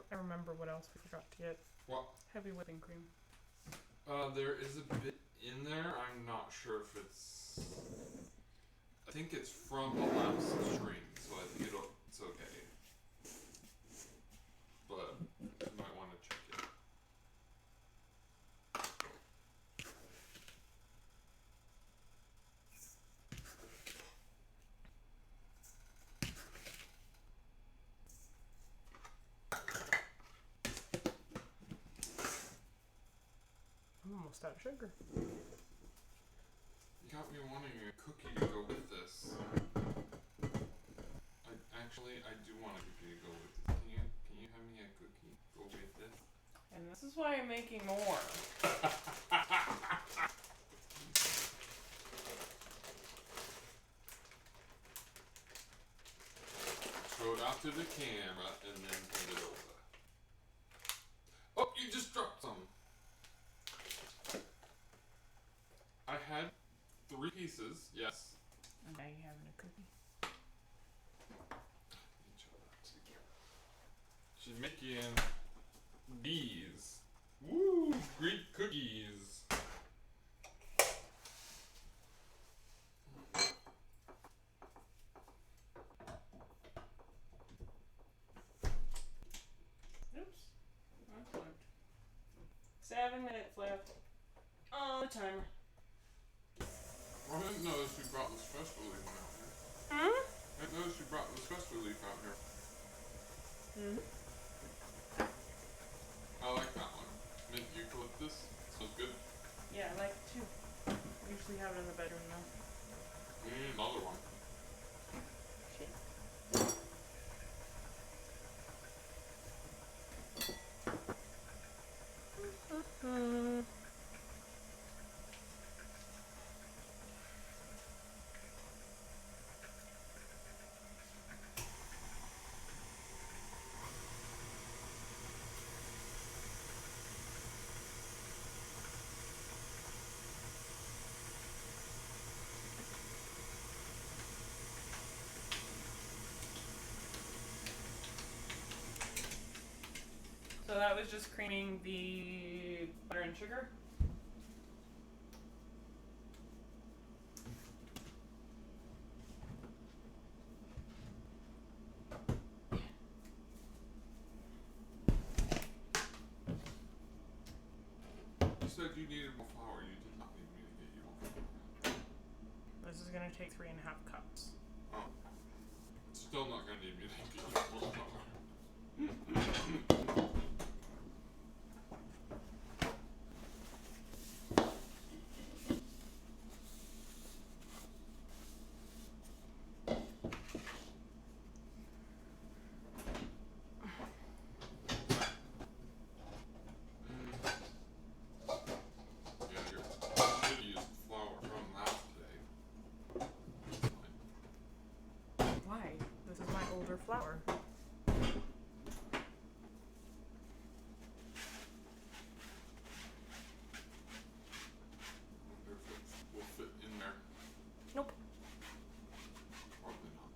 I remember what else we forgot to get. What? Heavy whipping cream. There is a bit in there. I'm not sure if it's. I think it's from the last string, so I think it's okay. But you might want to check it. I'm almost out of sugar. You got me wanting a cookie to go with this. I do want a cookie to go with this. Can you have me a cookie go with this? And this is why I'm making more. Throw it out to the camera and then hand it over. Oh, you just dropped some. I had 3 pieces, yes. And now you're having a cookie. She's making these. Woo! Greek cookies. Oops. Unplugged. 7 minutes left on the timer. I didn't notice you brought the stress relief out here. I didn't notice you brought the stress relief out here. that was just creaming the butter and sugar. You said you needed more flour. You did not need me to get you more flour. This is gonna take 3.5 cups. Oh. Still not gonna need me to get you more flour. Flour. Will fit in there. Nope. Probably not.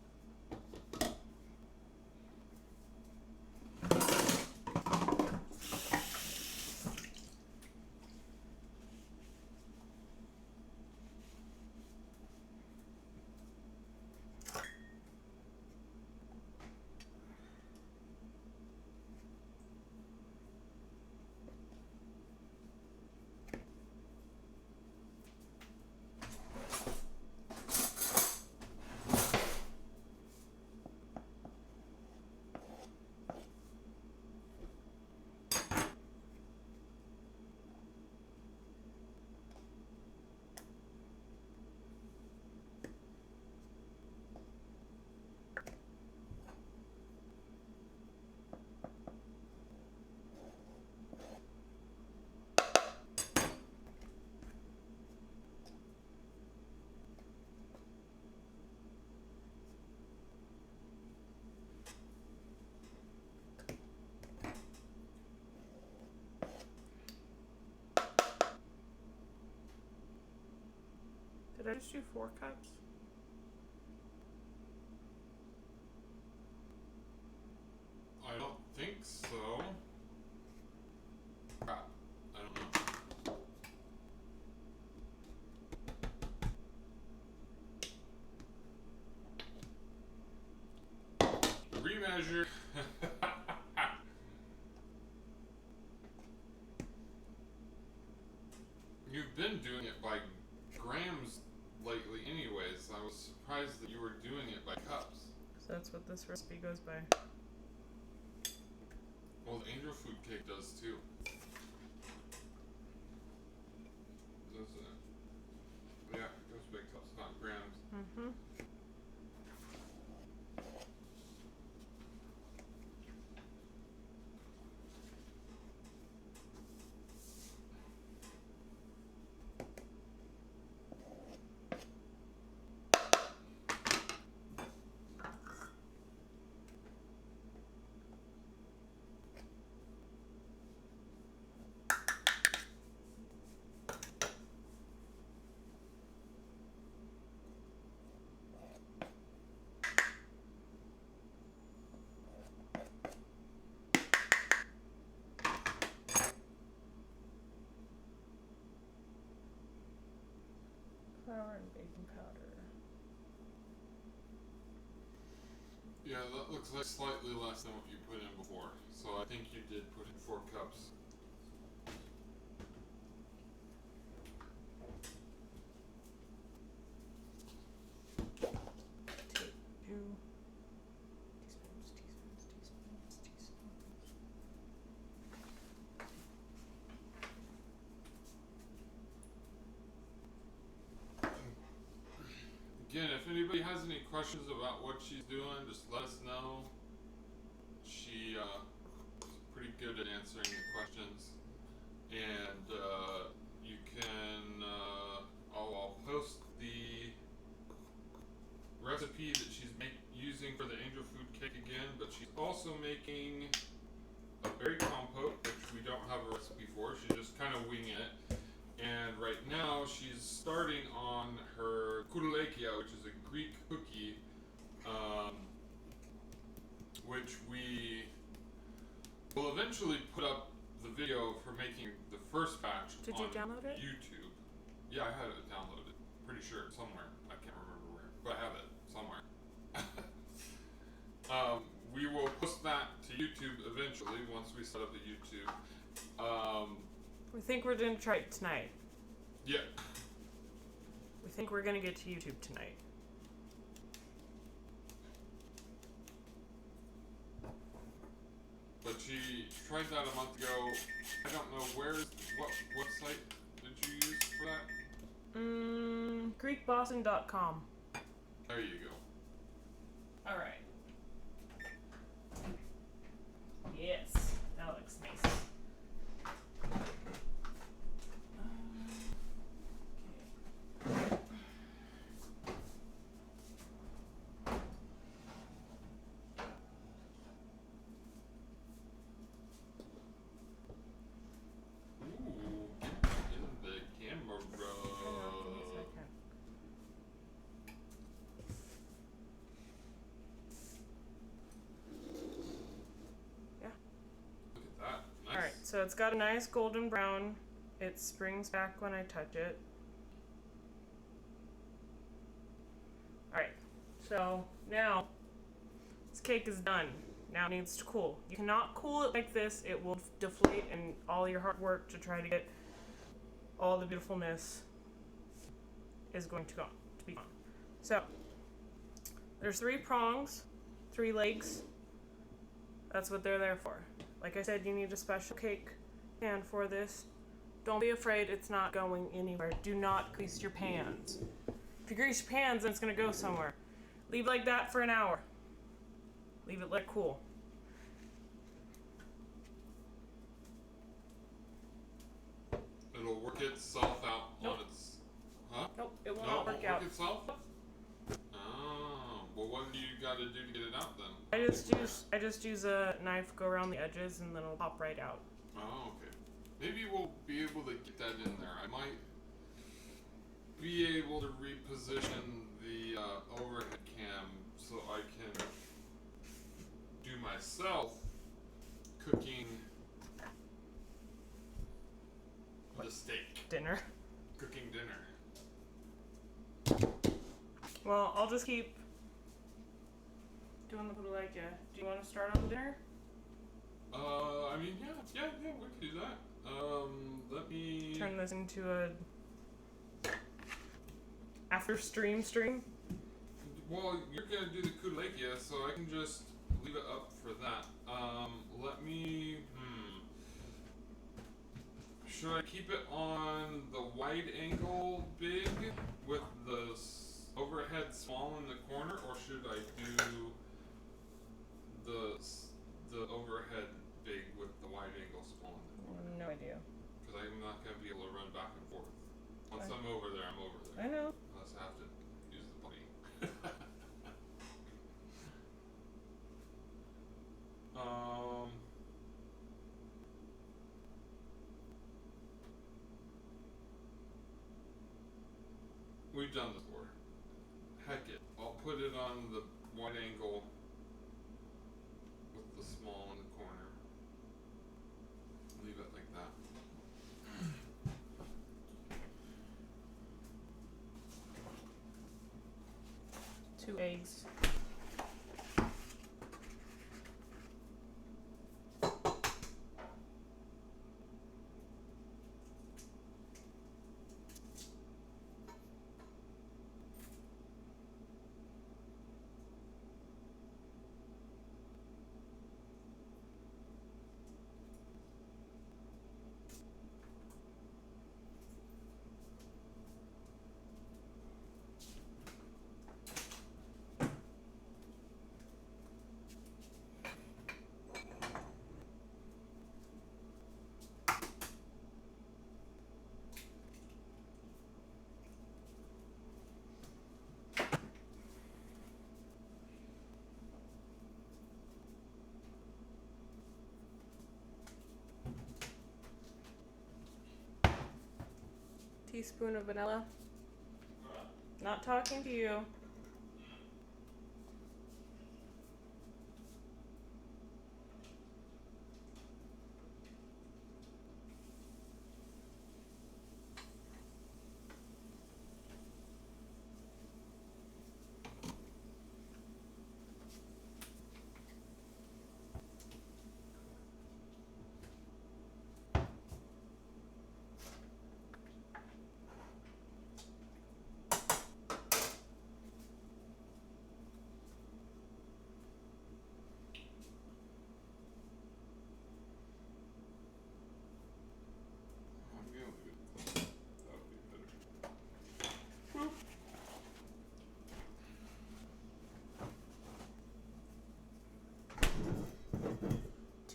Did I just do 4 cups? I don't think so. Crap. I don't know. Remeasure. You've been doing it by grams lately anyways. I was surprised that you were doing it by cups. So that's what this recipe goes by. Well, the angel food cake does too. Does it? Yeah, it goes by cups, not grams. Mm-hmm. Flour and baking powder. Yeah, that looks like slightly less than what you put in before. So I think you did put in 4 cups. Take 2 teaspoons. Again, if anybody has any questions about what she's doing, just let us know. She is pretty good at answering the questions. And you can, I'll post the recipe that she's using for the angel food cake again, but she's also making a berry compote, which we don't have a recipe for. She's just kind of winging it. And right now she's starting on her Koulourakia, which is a Greek cookie, which we will eventually eventually put up the video for making the first batch Did on you download it? YouTube. Yeah, I had it downloaded. Pretty sure somewhere. I can't remember where, but I have it somewhere. We will post that to YouTube eventually once we set up the YouTube. We think we're gonna try it tonight. Yeah. We think we're gonna get to YouTube tonight. But she tried that a month ago. I don't know what website did you use for that? GreekBoston.com. There you go. Alright. Yes, that looks nice. So it's got a nice golden brown. It springs back when I touch it. Alright, so now this cake is done. Now it needs to cool. You cannot cool it like this. It will deflate and all your hard work to try to get all the beautifulness is going to be gone. So there's 3 prongs, 3 legs. That's what they're there for. Like I said, you need a special cake pan for this. Don't be afraid, it's not going anywhere. Do not grease your pans. If you grease your pans, then it's gonna go somewhere. Leave it like that for an hour. Leave it let cool. It'll work itself out on its... Huh? Nope, it will No, not work won't out. Work itself? Oh, well what do you gotta do to get it out then? I just use a knife, go around the edges, and then it'll pop right out. Oh, okay. Maybe we'll be able to get that in there. I might be able to reposition the overhead cam so I can do myself cooking the steak. Dinner. Cooking dinner. Well, I'll just keep doing the Koulourakia. Do you want to start on the dinner? I mean, yeah, we can do that. Let me turn this into a after stream. Well, you're gonna do the Koulourakia, so I can just leave it up for that. Let me. Should I keep it on the wide angle big with the overhead small in the corner, or should I do the overhead big with the wide angle small in the corner? No idea. Because I'm not going to be able to run back and forth. Once I'm over there, I'm over there. I know. Unless I have to use the bunny. We've done this before. Heck it. I'll put it on the wide angle with the small in the corner. Leave it like that. 2 eggs. Teaspoon of vanilla. Not talking to you.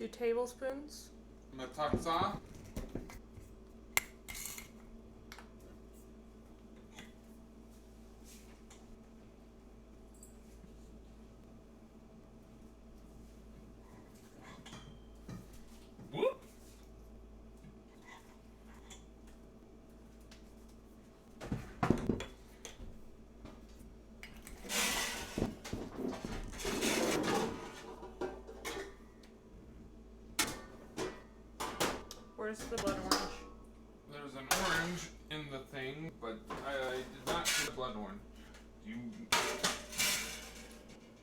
2 tablespoons. Matatsa. Whoop. Where's the blood orange? There's an orange in the thing, but I did not see the blood orange. You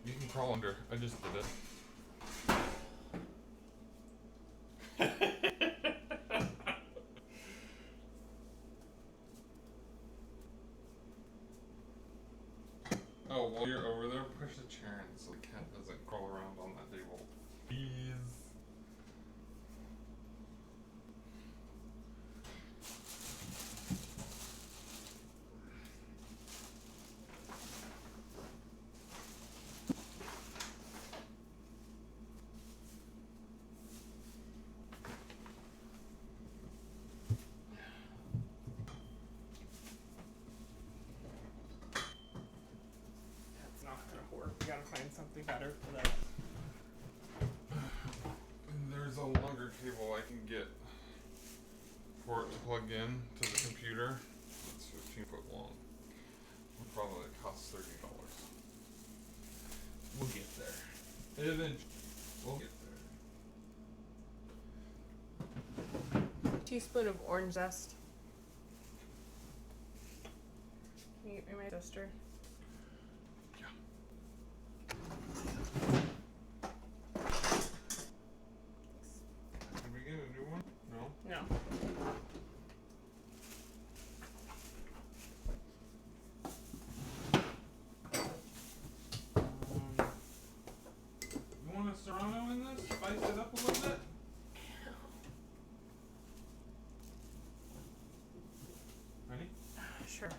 can crawl under. I just did it. Oh, while you're over there, push the chair in so the cat doesn't crawl around on that table. Please. That's not gonna work. We gotta find something better for that. And there's a longer cable I can get for it to plug in to the computer. It's 15 foot long. Probably costs $30. We'll get there. Eventually, we'll get there. Teaspoon of orange zest. Can you get me my sister? Yeah. Did we get a new one? No. No. You want a serrano in this? Spice it up a little bit? Ready? Sure.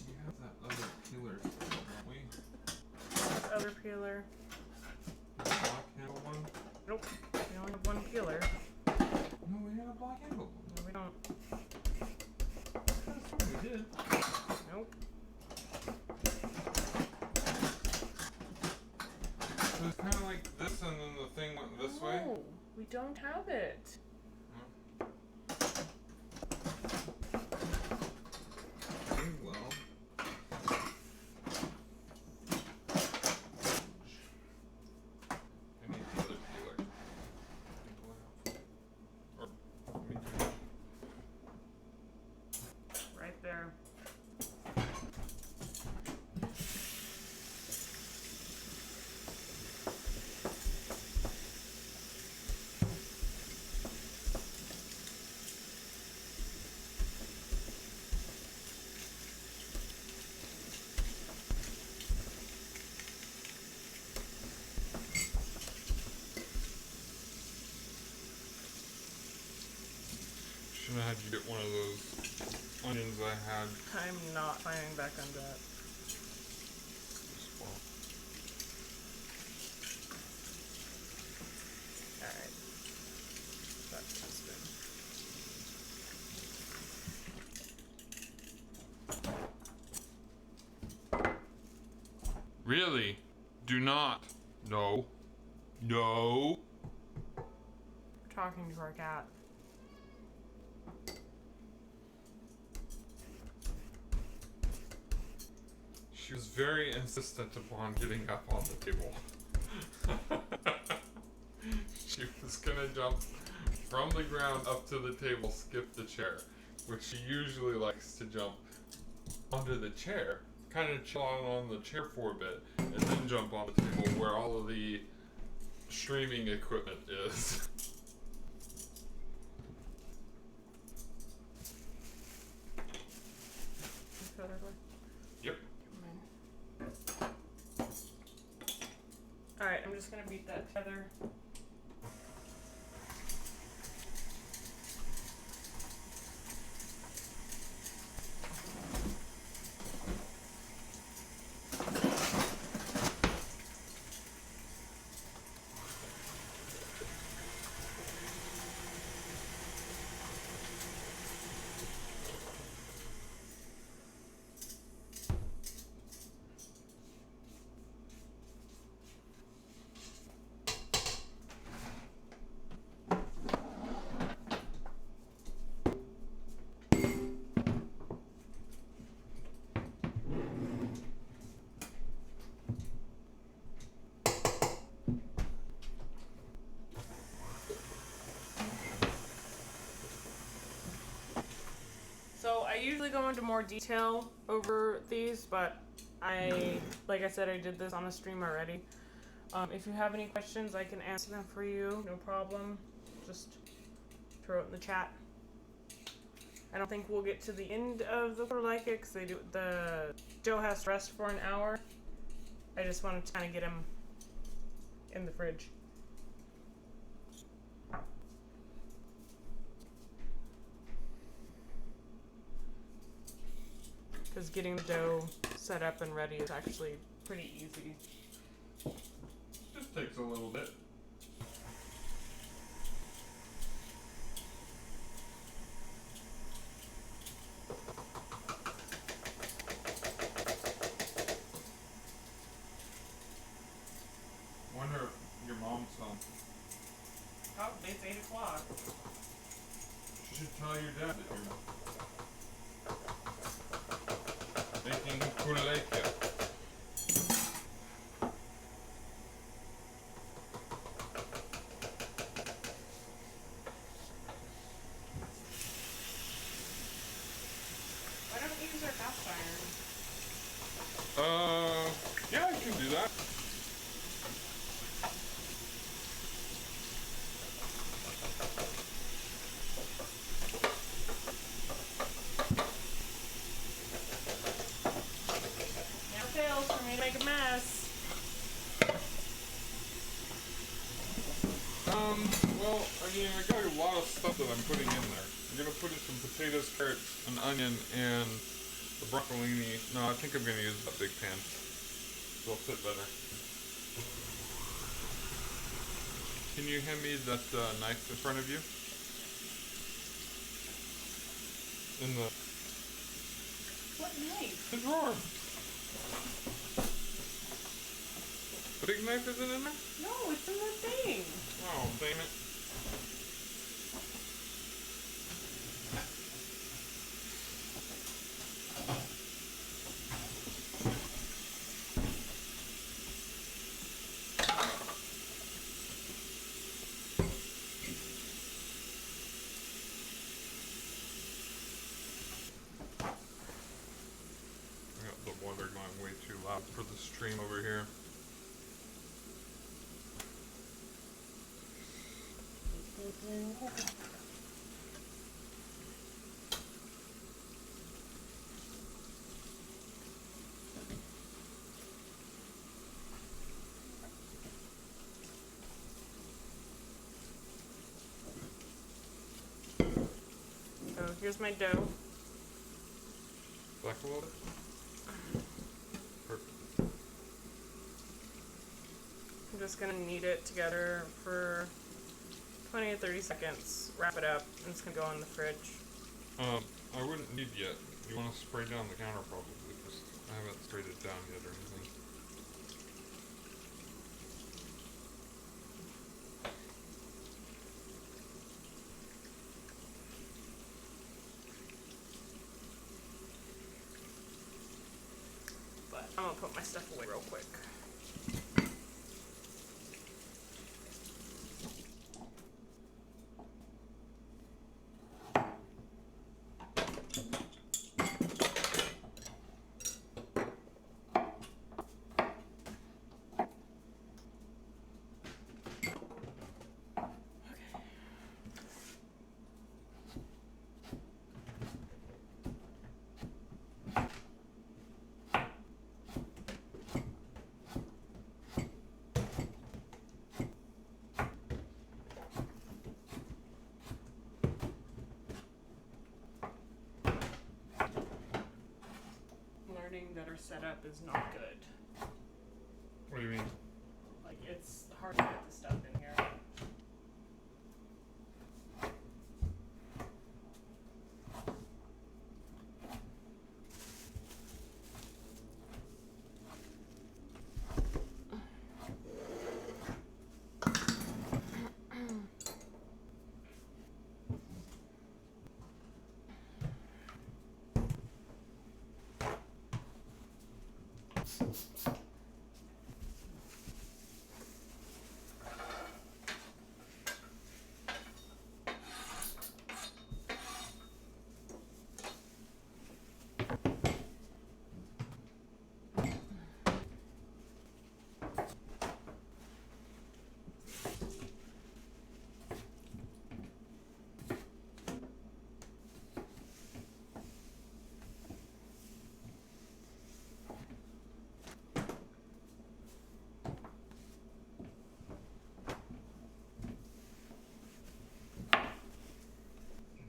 We have that other peeler still, don't we? Other peeler. Black handle one? Nope. We only have one peeler. No, we have a black handle one. No, we don't. We did. Nope. So it's kind of like this, and then the thing went this way. No, we don't have it. Okay, well. I need the other peeler. Can you pull it out? Or let me do it. Right there. Should have had you get one of those onions I had. I'm not finding back under that. Well, Alright. That's teaspoon. really? Do not. No. No. We're talking to our cat. She was very insistent upon getting up on the table. She was gonna jump from the ground up to the table, skip the chair, which she usually likes to jump under the chair, kind of chill out on the chair for a bit, and then jump on the table where all of the streaming equipment is. Yep. Alright, I'm just gonna beat that together. So I usually go into more detail over these, but like I said, I did this on a stream already. If you have any questions, I can answer them for you, no problem. Just throw it in the chat. I don't think we'll get to the end of the Koulourakia because the dough has to rest for an hour. I just wanted to kind of get him in the fridge. Because getting the dough set up and ready is actually pretty easy. Just takes a little bit. Wonder if your mom's home. Probably it's 8 o'clock. You should tell your dad that you're making Koulourakia. Why don't we use our cast iron? Yeah, I can do that. Never fails for me to make a mess. Well, I mean, I got a lot of stuff that I'm putting in there. I'm gonna put in some potatoes, carrots, an onion, and the broccolini. No, I think I'm gonna use that big pan. It'll fit better. Can you hand me that knife in front of you? In the What knife? the drawer. The big knife isn't in there? No, it's in the thing. Oh, damn it. I got the water going way too loud for the stream over here. So here's my dough. Back a little bit. Perfect. I'm just gonna knead it together for 20 to 30 seconds. Wrap it up, and it's gonna go in the fridge. I wouldn't need yet. You want to spray down the counter probably, because I haven't sprayed it down yet or anything. But I'm gonna put my stuff away real quick. camera setup is not good. What do you mean? Like, it's hard to get the stuff in here.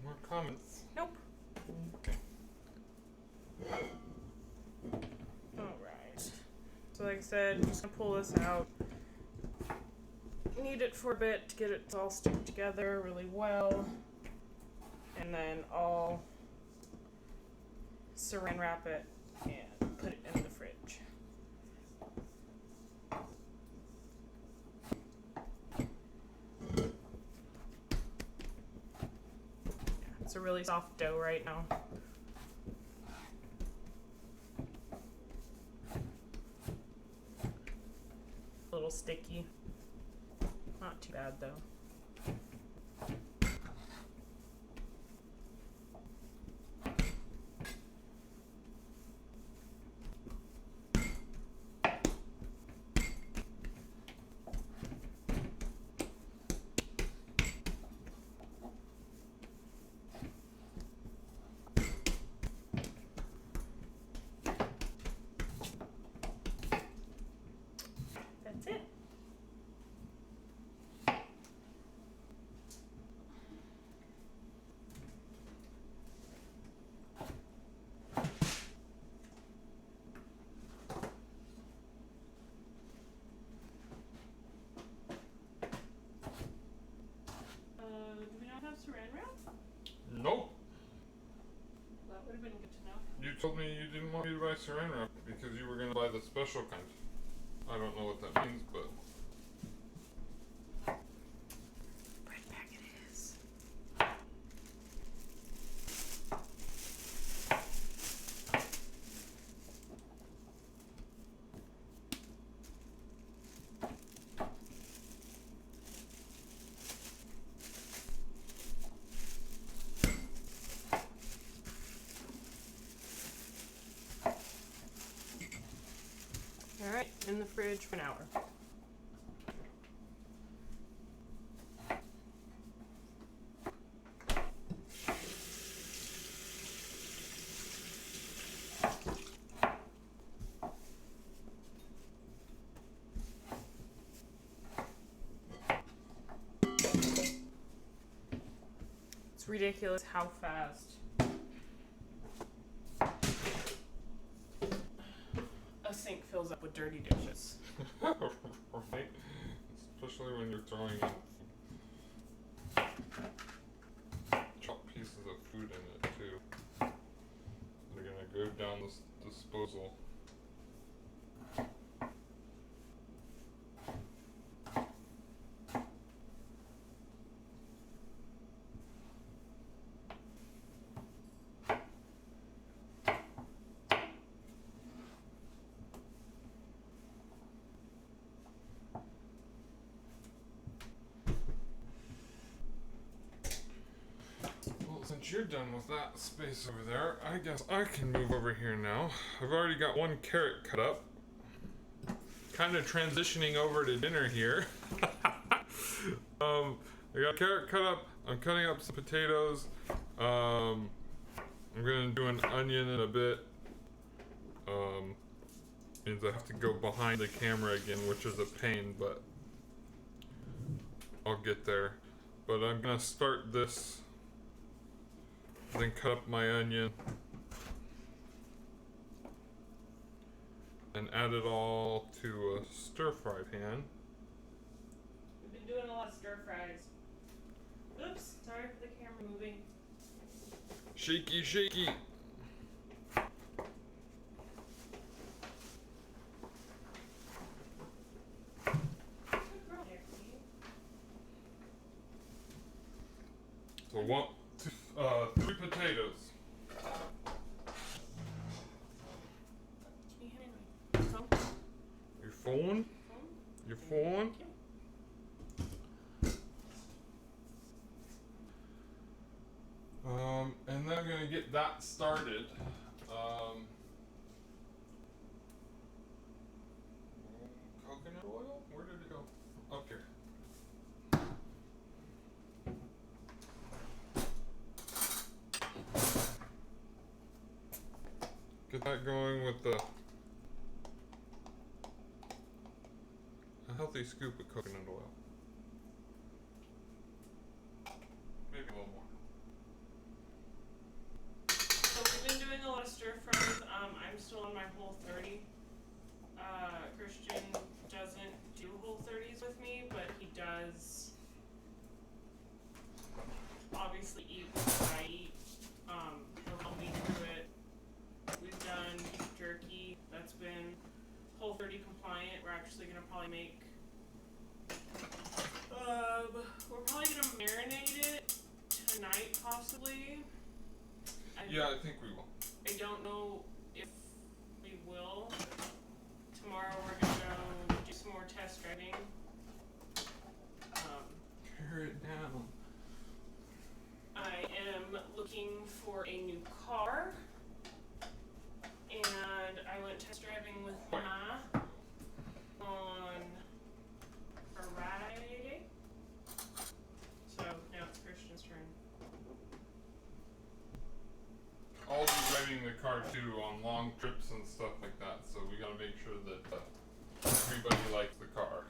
More comments? Nope. Okay. Alright. So like I said, I'm just gonna pull this out. Knead it for a bit to get it to all stick together really well. And then I'll saran wrap it and put it in the fridge. It's a really soft dough right now. A little sticky. Not too bad though. That's it. Do we not have saran wrap? Nope. That would have been good to know. You told me you didn't want me to buy saran wrap because you were going to buy the special kind. I don't know what that means, but... Bread bag it is. Alright, in the fridge for an hour. It's ridiculous how fast a sink fills up with dirty dishes. Right? Especially when you're throwing in chopped pieces of food in it too. They're gonna go down this disposal. Well, since you're done with that space over there, I guess I can move over here now. I've already got one carrot cut up. Kind of transitioning over to dinner here. I got a carrot cut up. I'm cutting up some potatoes. I'm gonna do an onion in a bit. Means I have to go behind the camera again, which is a pain, but I'll get there. But I'm gonna start this, then cut up my onion, and add it all to a stir fry pan. We've been doing a lot of stir fries. Oops, sorry for the camera moving. Shaky, shaky. So 3 potatoes. Can you hand me my phone? Your phone? Your phone? And then I'm gonna get that started. Coconut oil? Where did it go? Up here. Get that going with a healthy scoop of coconut oil. Maybe a little more. So we've been doing a lot of stir fries. I'm still on my Whole30. Christian doesn't do Whole30s with me, but he does obviously eat what I eat. He'll help me do it. We've done beef jerky. That's been Whole30 compliant. We're actually gonna probably make we're probably gonna marinate it tonight possibly. Yeah, I think we will. I don't know if we will. Tomorrow we're gonna go do some more test driving. Tear it down. I am looking for a new car, and I went test driving with Ma on Friday. So now it's Christian's turn. I'll be driving the car too on long trips and stuff like that, so we gotta make sure that everybody likes the car.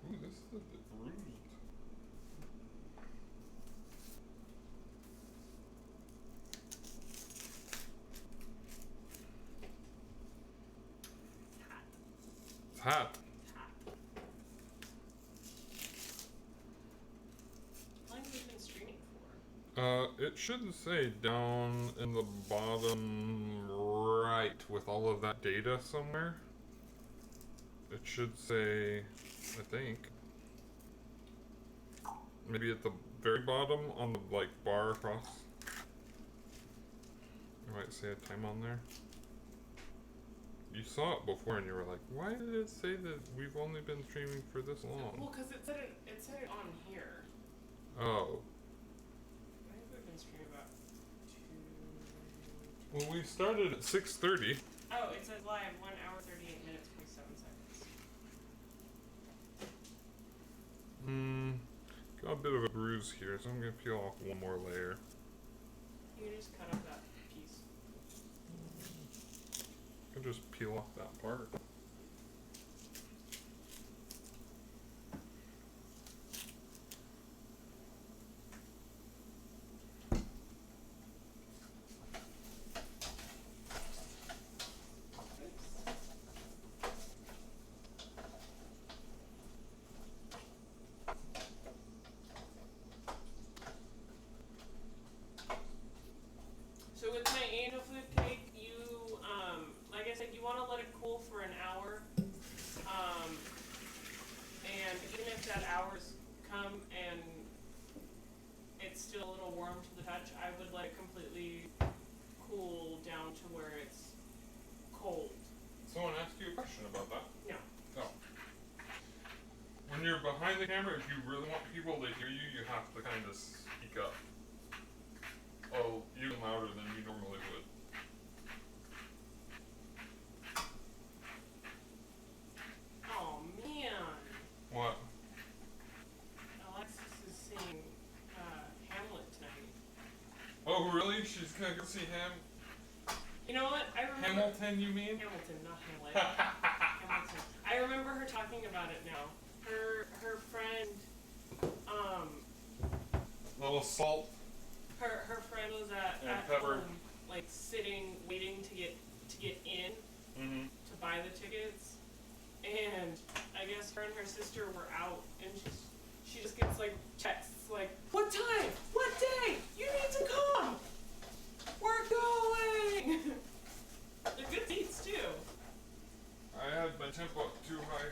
Ooh, this is a bit bruised. It's hot. How long have we been streaming for? It should say down in the bottom right with all of that data somewhere. It should say, I think, maybe at the very bottom on the bar across. I might say a time on there. You saw it before and you were like, why did it say that we've only been streaming for this long? Well, because it said it on here. Oh. I think we've been streaming about 2. Well, we started at 6:30. Oh, it says live 1 hour 38 minutes 27 seconds. Got a bit of a bruise here, so I'm gonna peel off one more layer. You can just cut up that piece. I'll just peel off that part. So with my angel food cake, you, like I said, you want to let it cool for an hour. And even if that hour's come and it's still a little warm to the touch, I would let it completely cool down to where it's cold. Someone asked you a question about that? No. No. When you're behind the camera, if you really want people to hear you, you have to kind of speak up. Oh, even louder than you normally would. Oh man. What? Alexis is seeing Hamlet tonight. Oh, really? She's gonna go see You know what? I remember Hamilton, you mean? Hamilton, not Hamlet. Hamilton. I remember her talking about it now. Her friend Little salt. Her friend was at pepper. home, like sitting, waiting to get in to buy the tickets, and I guess her and her sister were out, and she just gets like texts like, "What time? What day? You need to come. We're going." They're good seats too. I had my tempo up too high,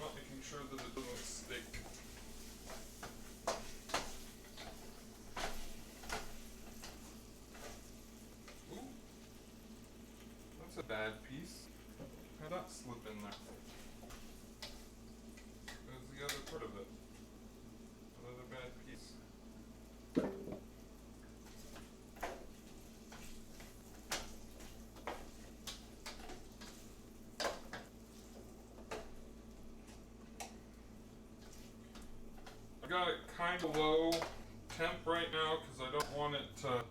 not making sure that it doesn't stick. Ooh, that's a bad piece. How'd that slip in there? There's the other part of it. Another bad piece. I got it kind of low temp right now because I don't want it to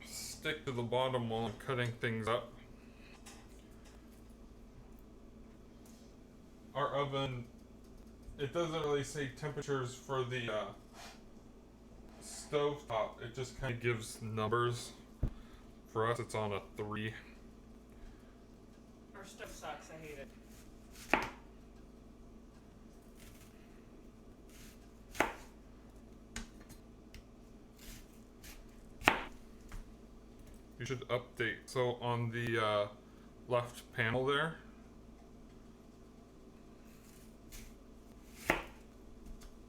stick to the bottom while I'm cutting things up. Our oven, it doesn't really say temperatures for the stove top. It just kind of gives numbers. For us, it's on a 3. Our stove sucks. I hate it. You should update. So on the left panel there,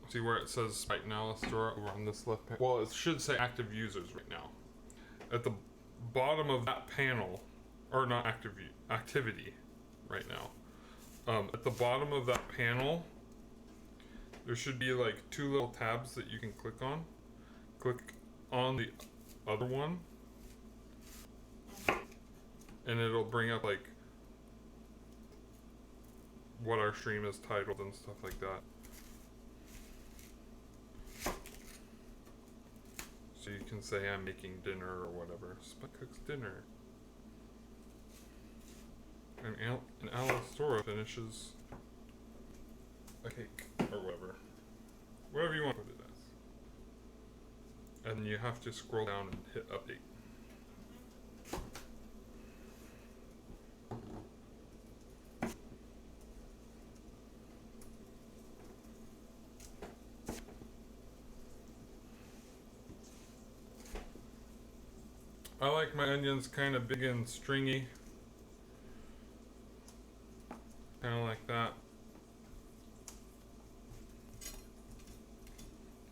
see where it says right now, store over on this left panel. Well, it should say active users right now. At the bottom of that panel, or not active activity right now. At the bottom of that panel, there should be like 2 little tabs that you can click on. Click on the other one, and it'll bring up like what our stream is titled and stuff like that. So you can say I'm making dinner or whatever. Spud cooks dinner. And Alastora finishes a cake or whatever. Whatever you want to put it as. And you have to scroll down and hit update. I like my onions kind of big and stringy. Kind of like that.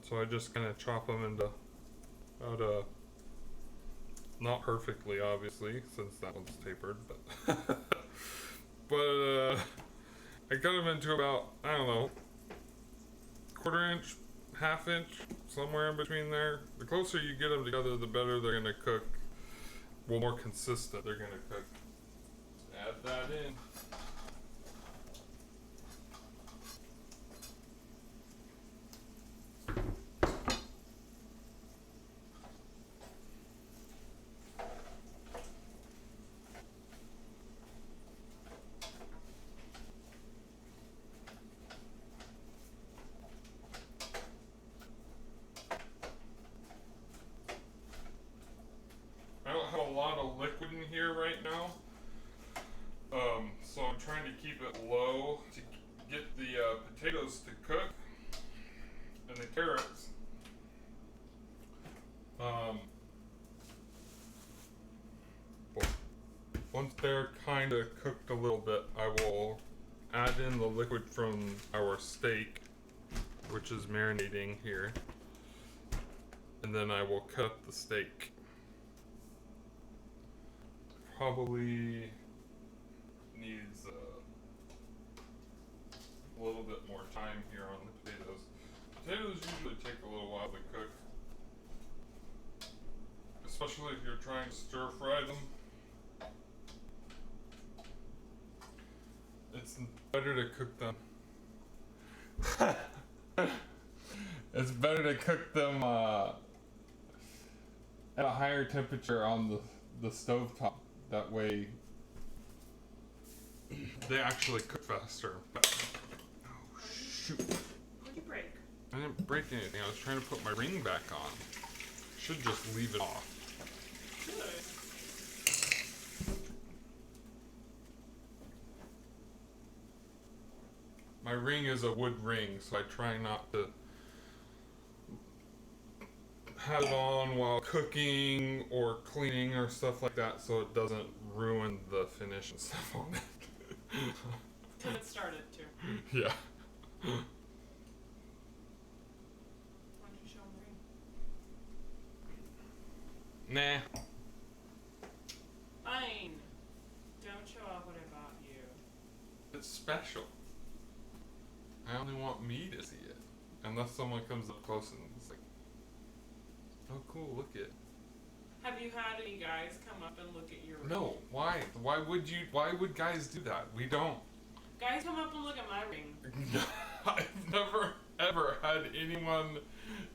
So I just kind of chop them into about not perfectly, obviously, since that one's tapered, but but I cut them into about, I don't know, 1/4 inch, 1/2 inch, somewhere in between there. The closer you get them together, the better they're gonna cook. Well, more consistent they're gonna cook. Add that in. I don't have a lot of liquid in here right now, so I'm trying to keep it low to get the potatoes to cook and the carrots. Once they're kind of cooked a little bit, I will add in the liquid from our steak, which is marinating here, and then I will cut up the steak. Probably needs a little bit more time here on the potatoes. Potatoes usually take a little while to cook, especially if you're trying to stir fry them. It's better to cook them. It's better to cook them at a higher temperature on the stovetop. That way, they actually cook faster. Oh, shoot. What'd you break? didn't break anything. I was trying to put my ring back on. Should just leave it off. Good. My ring is a wood ring, so I try not to have it on while cooking or cleaning or stuff like that, so it doesn't ruin the finish and stuff on it. Till it started to. Yeah. Why don't you show them the ring? Nah. Fine. Don't show off what I bought you. It's special. I only want me to see it. Unless someone comes up close and it's like, oh cool, look it. Have you had any guys come up and look at your ring? No, why? Why would guys do that? We don't. Guys come up and look at my ring. I've never ever had anyone,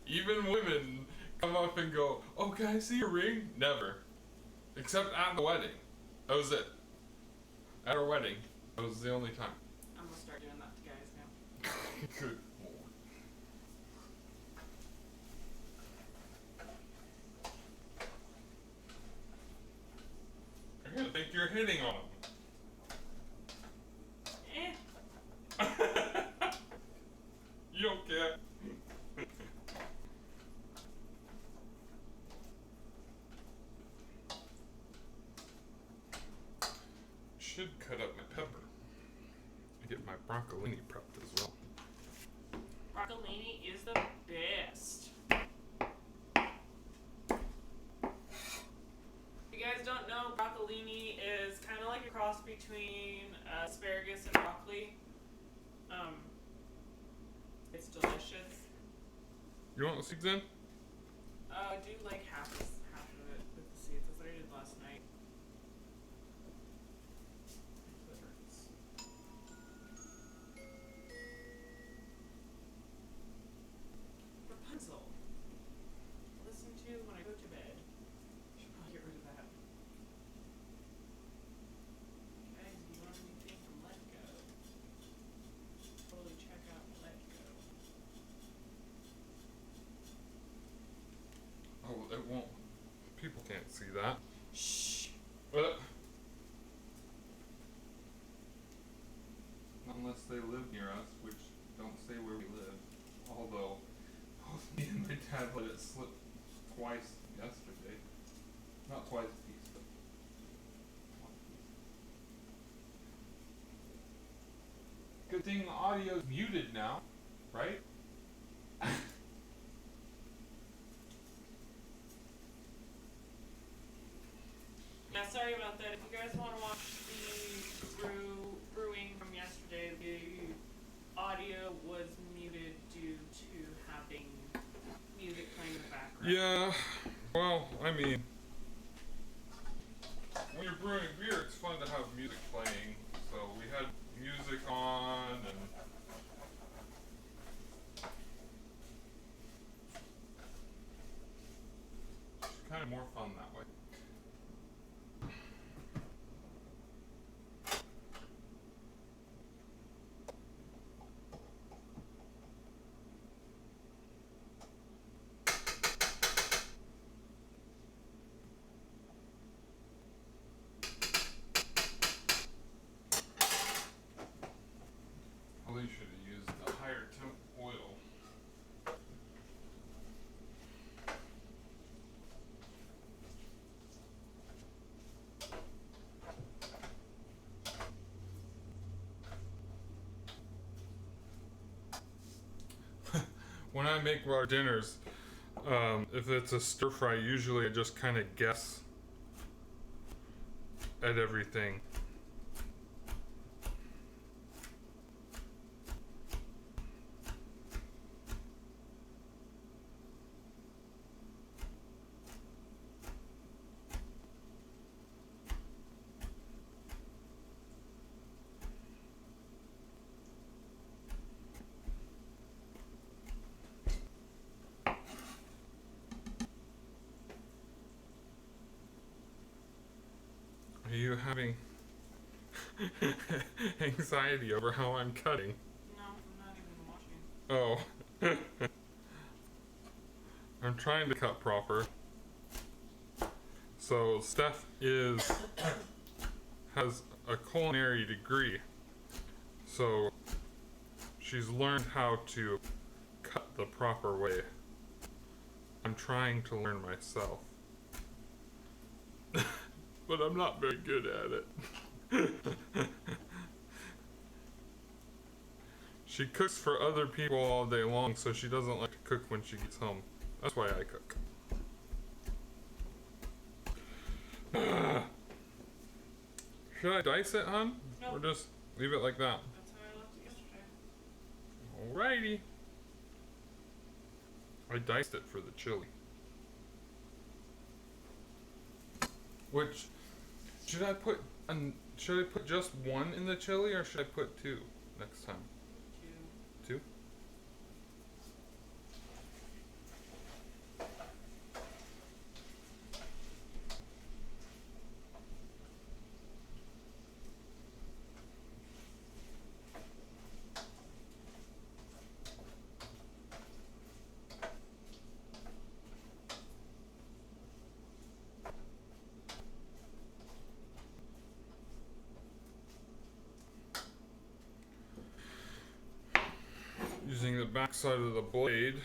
even women, come up and go, oh, can I see your ring? Never. Except at the wedding. That was it. At our wedding. That was the only time. I'm gonna start doing that to guys now. Good lord. You're gonna think you're hitting on them. You don't care. Should cut up my pepper. I get my broccolini prepped as well. Broccolini is the best. If you guys don't know, broccolini is kind of like a cross between asparagus and broccoli. It's delicious. You want the seeds in? Do like half of it with the seeds. That's what I did last night. It hurts. Rapunzel. Listen to when I go to bed. Should probably get rid of that. Guys, if you want anything from Let Go, totally check out Let Go. Oh, it won't. People can't see that. Shh. Unless they live near us, which don't say where we live. Although, both me and my dad let it slip twice yesterday. Not twice a piece, but one piece. Good thing the audio's muted now, right? Yeah, sorry about that. If you guys want to watch the brewing from yesterday, the audio was muted due to having music playing in the background. Yeah, well, I mean, when you're brewing beer, it's fun to have music playing. So we had music on, and it's kind of more fun that way. Probably should have used the higher temp oil. When I make our dinners, if it's a stir fry, usually I just kind of guess at everything. Are you having anxiety over how I'm cutting? No, I'm not even watching. Oh. I'm trying to cut proper. So Steph has a culinary degree, so she's learned how to cut the proper way. I'm trying to learn myself, but I'm not very good at it. She cooks for other people all day long, so she doesn't like to cook when she gets home. That's why I cook. Should I dice it, hon? No. Or just leave it like that? That's how I left it yesterday. Alrighty. I diced it for the chili. Which should I put just one in the chili, or should I put two next time? Two? Using the back side of the blade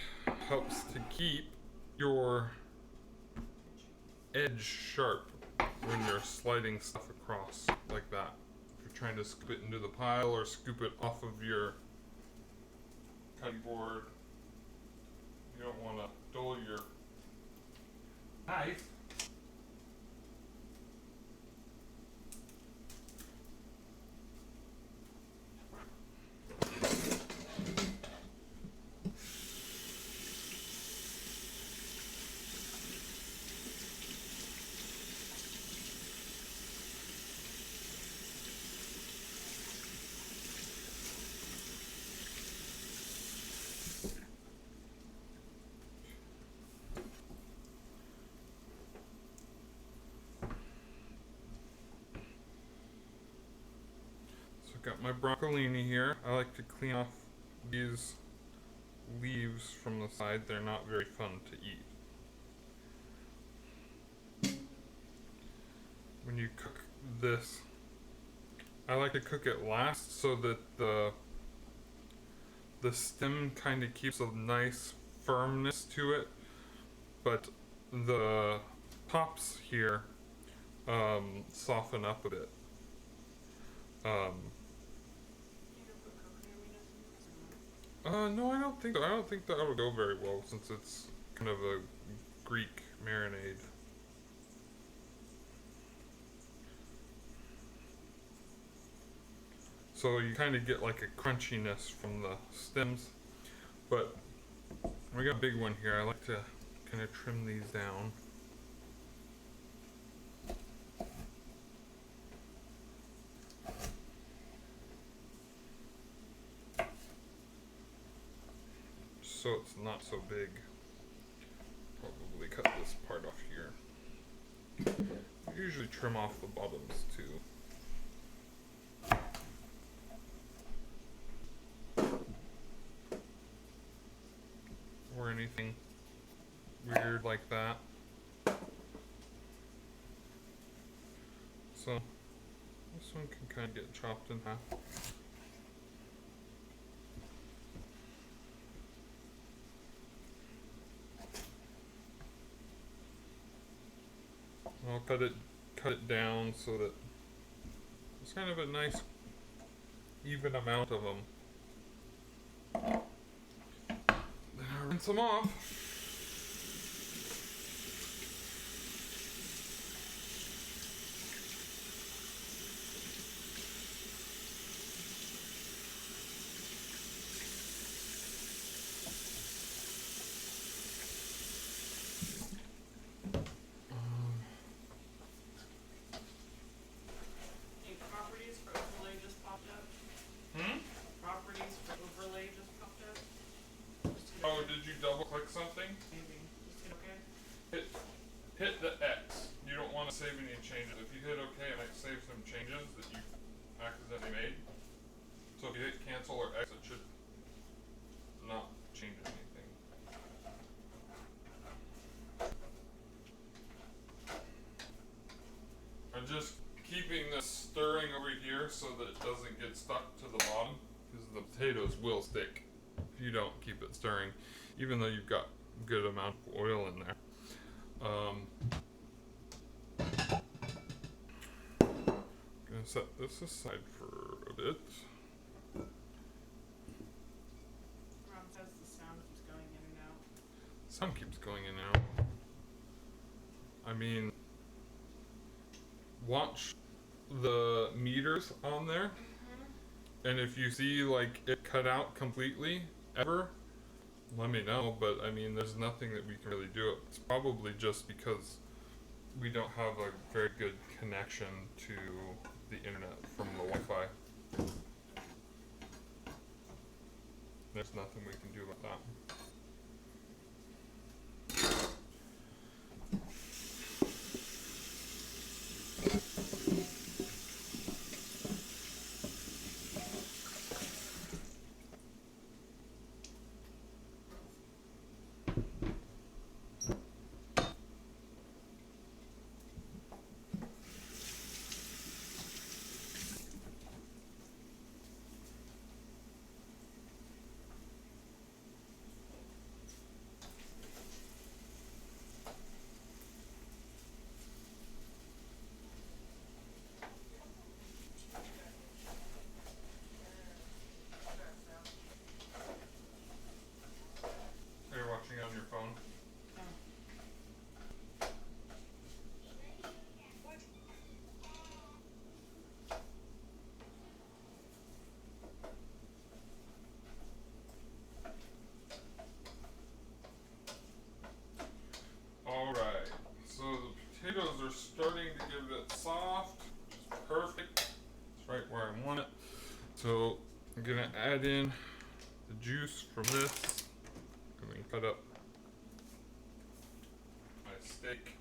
helps to keep your edge sharp when you're sliding stuff across like that. If you're trying to scoop it into the pile or scoop it off of your cutting board, you don't want to dull your knife. Got my broccolini here. I like to clean off these leaves from the side. They're not very fun to eat. When you cook this, I like to cook it last so that the stem kind of keeps a nice firmness to it, but the tops here soften up a bit. No, I don't think so. I don't think that would go very well since it's kind of a Greek marinade. So you kind of get like a crunchiness from the stems, but we got a big one here. I like to kind of trim these down. So it's not so big. Probably cut this part off here. I usually trim off the bottoms too. Or anything weird like that. So this one can kind of get chopped in half. I'll cut it down so that it's kind of a nice even amount of them. Then I rinse them off. Oh, did you double click something? Maybe. Just hit OK. Hit the X. You don't want to save any changes. If you hit OK, it might save some changes that you accidentally made. So if you hit cancel or X, it should not change anything. potatoes will stick if you don't keep it stirring, even though you've got a good amount of oil in there. Gonna set this aside for a bit. Ron says the sound keeps going in and out. Sound keeps going in and out. I mean, watch the meters on there, and if you see like it cut out completely ever, let me know. But I mean, there's nothing that we can really do. It's probably just because we don't have a very good connection to the internet from the Wi-Fi. There's nothing we can do about that. Are you watching on your phone? Alright, so the potatoes are starting to get a bit soft, which is perfect. It's right where I want it. So I'm gonna add in the juice from this. I'm gonna cut up my steak.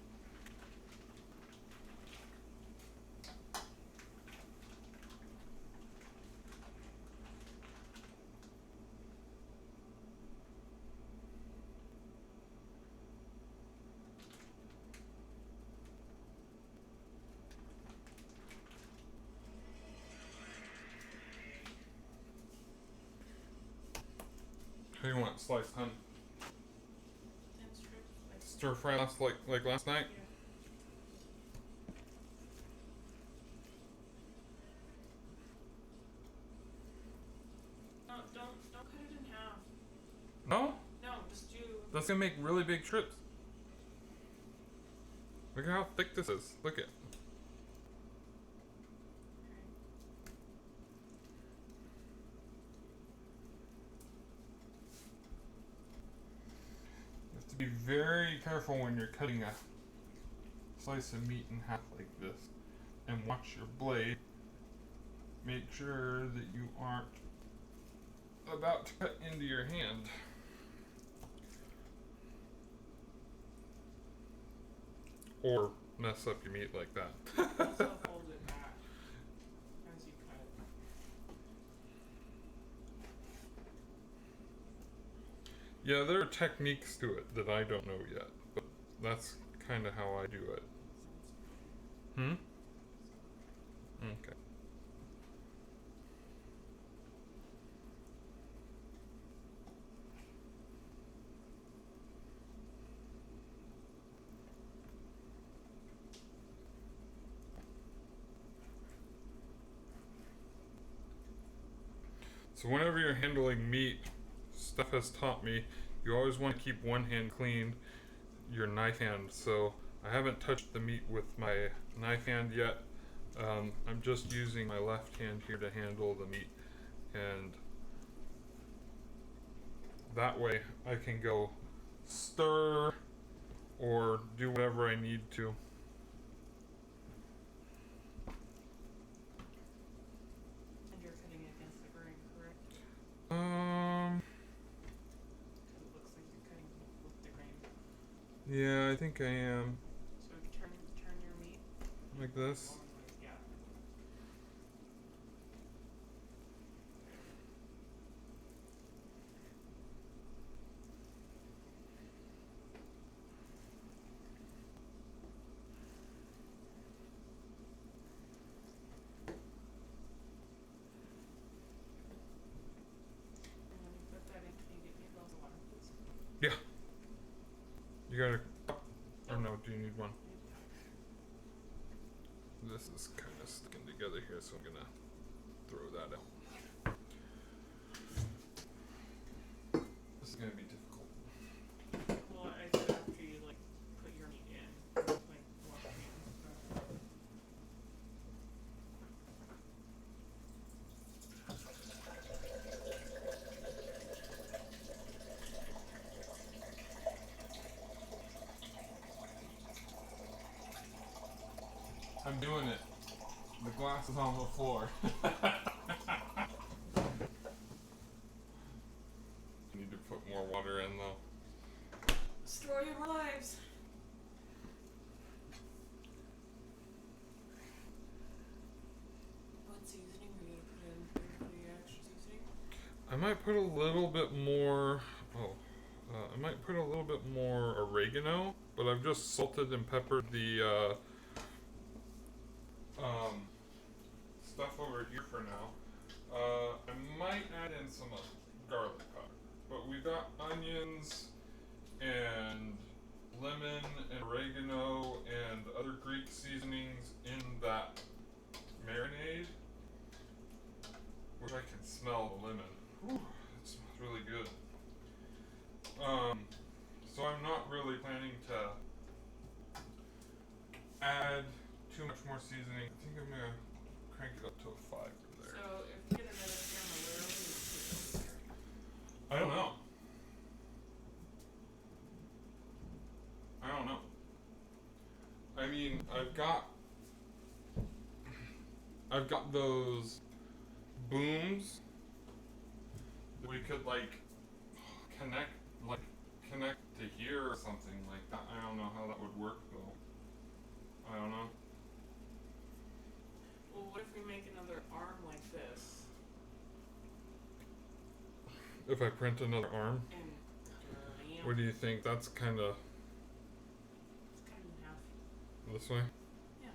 How do you want it sliced, hun? And strips, like, Stir fry like last night? yeah. Don't cut it in half. No? No, just do. That's gonna make really big strips. Look at how thick this is. Look at. You have to be very careful when you're cutting a slice of meat in half like this. And watch your blade. Make sure that you aren't about to cut into your hand. Or mess up your meat like that. Also fold it back as you cut it. Yeah, there are techniques to it that I don't know yet, but that's kind of how I do it. Hmm? Okay. So whenever you're handling meat, Steph has taught me, you always want to keep one hand clean, your knife hand. So I haven't touched the meat with my knife hand yet. I'm just using my left hand here to handle the meat, and that way I can go stir or do whatever I need to. And you're cutting it against the grain, correct? Because it looks like you're cutting with the grain. Yeah, I think I am. So turn your meat. Like this. Yeah. Yeah. You got a cup? Or no, do you need one? This is kind of sticking together here, so I'm gonna throw that out. This is gonna be difficult. Well, I said after you like put your meat in, like wash your hands. I'm doing it. The glass is on the floor. Need to put more water in though. Story of our lives. What seasoning are you gonna put in? Are you gonna put any extra seasoning? I might put a little bit more. I might put a little bit more oregano, but I've just salted and peppered the stuff over here for now. I might add in some garlic powder, but we got onions and lemon and oregano and other Greek seasonings in that marinade, which I can smell the lemon. Whew, it smells really good. So I'm not really planning to add too much more seasoning. I think I'm gonna crank it up to a 5 from there. So if you get another camera, where are we gonna put it over there? I don't know. I don't know. I mean, I've got those booms that we could like connect to here or something like that. I don't know how that would work though. I don't know. Well, what if we make another arm like this? If I print another arm, And what do you think? That's kind of it's cut in half. this way. Yeah.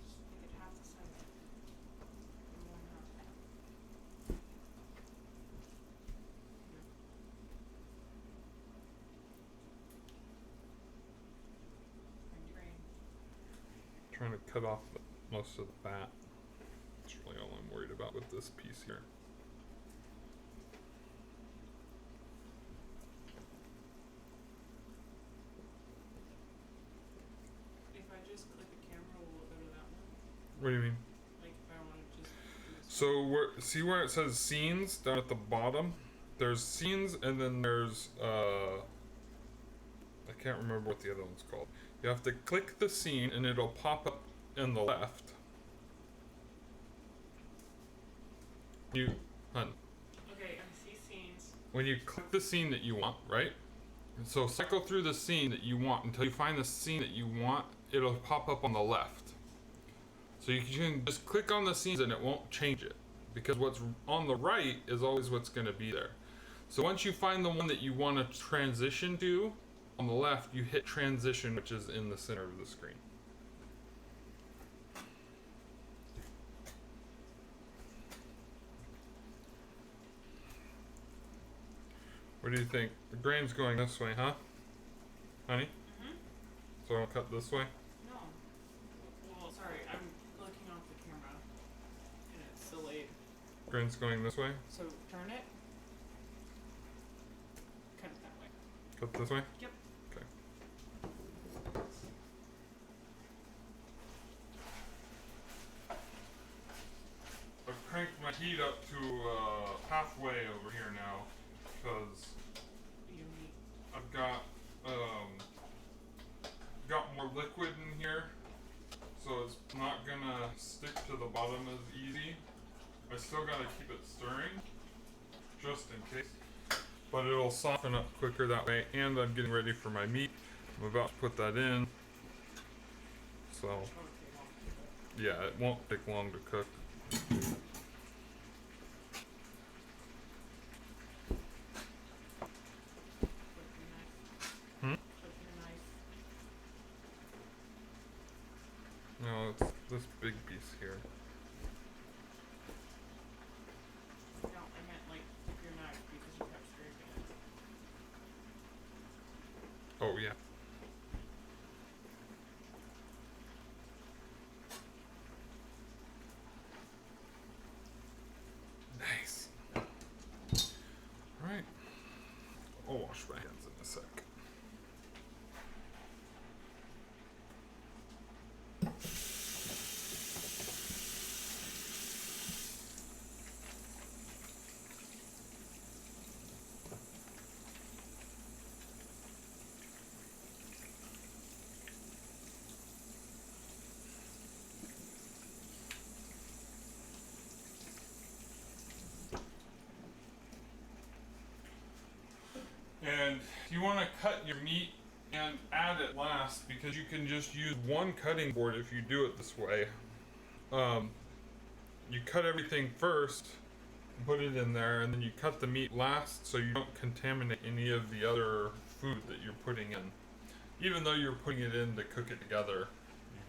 Just make it half the size. And one half. Grain. Trying to cut off most of that. That's really all I'm worried about with this piece here. If I just click a camera, will it go to that one? What do you mean? Like if I want to just do this So see where it says scenes down at the bottom? There's scenes and then there's I can't remember what the other one's called. You have to click the scene and it'll pop up in the left. Okay, I see scenes. When you click the scene that you want, right? So cycle through the scene that you want until you find the scene that you want, it'll pop up on the left. So you can just click on the scenes and it won't change it. Because what's on the right is always what's going to be there. So once you find the one that you want to transition to, on the left, you hit transition, which is in the center of the screen. What do you think? The grain's going this way, huh? Honey? Mm-hmm. So I'll cut this way? No. Well, sorry, I'm looking off the camera. And it's delayed. Grain's going this way? So turn it. Cut it that way. Cut this way? Yep. Okay. I've cranked my heat up to halfway over here now because You need. I've got more liquid in here, so it's not gonna stick to the bottom as easy. I still gotta keep it stirring, just in case, but it'll soften up quicker that way. And I'm getting ready for my meat. I'm about to put that in, so yeah, it won't take long to cook. No, it's this big piece here. No, I meant like with your knife because you kept scraping it. sec. And you want to cut your meat and add it last because you can just use one cutting board if you do it this way. You cut everything first, put it in there, and then you cut the meat last so you don't contaminate any of the other food that you're putting in. Even though you're putting it in to cook it together,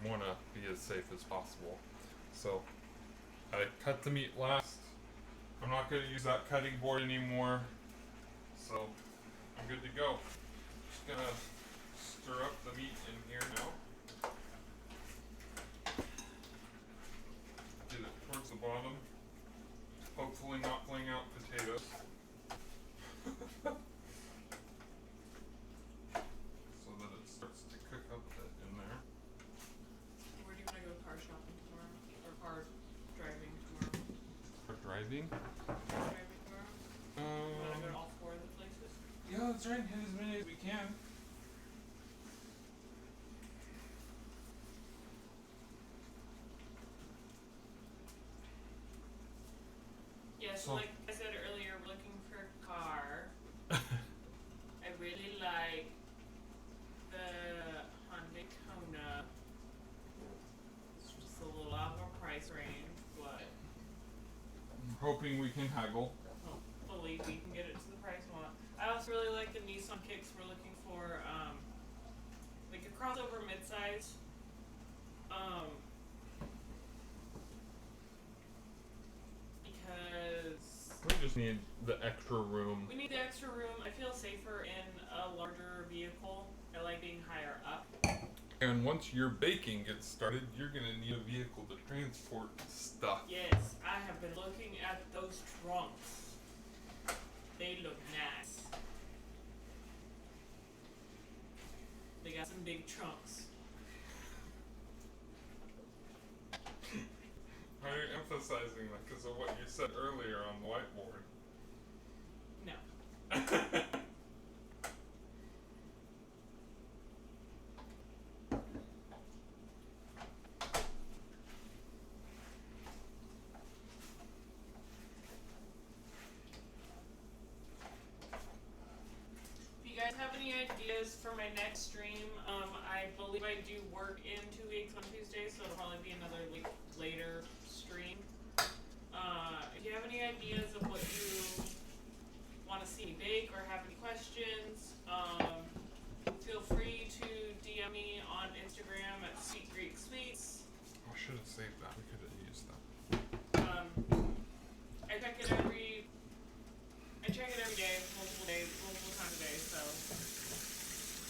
you want to be as safe as possible. So I cut the meat last. I'm not going to use that cutting board anymore. So I'm good to go. Just gonna stir up the meat in here now. Get it towards the bottom. Hopefully not pulling out potatoes. So that it starts to cook up a bit in there. Where do you want to go car shopping tomorrow? Or car driving tomorrow? For driving? Car driving tomorrow? You want to go to all 4 of the places? Yeah, let's try and hit as many as we can. Yeah, so like I said earlier, we're looking for a car. I really like the Hyundai Kona. It's just a little out of our price range, but I'm hoping we can haggle. hopefully we can get it to the price we want. I also really like the Nissan Kicks. We're looking for like a crossover midsize. Because We just need the extra room. we need the extra room. I feel safer in a larger vehicle. I like being higher up. And once your baking gets started, you're gonna need a vehicle to transport stuff. Yes, I have been looking at those trunks. They look nice. They got some big trunks. Why are you emphasizing that? Because of what you said earlier on the whiteboard. No. If you guys have any ideas for my next stream, I believe I do work in 2 weeks on Tuesday, so it'll probably be another later stream. If you have any ideas of what you want to see me bake or have any questions, feel free to DM me on Instagram at Sweet Greek Sweets. I should have saved that. We could have used that. I check it every day, multiple times a day, so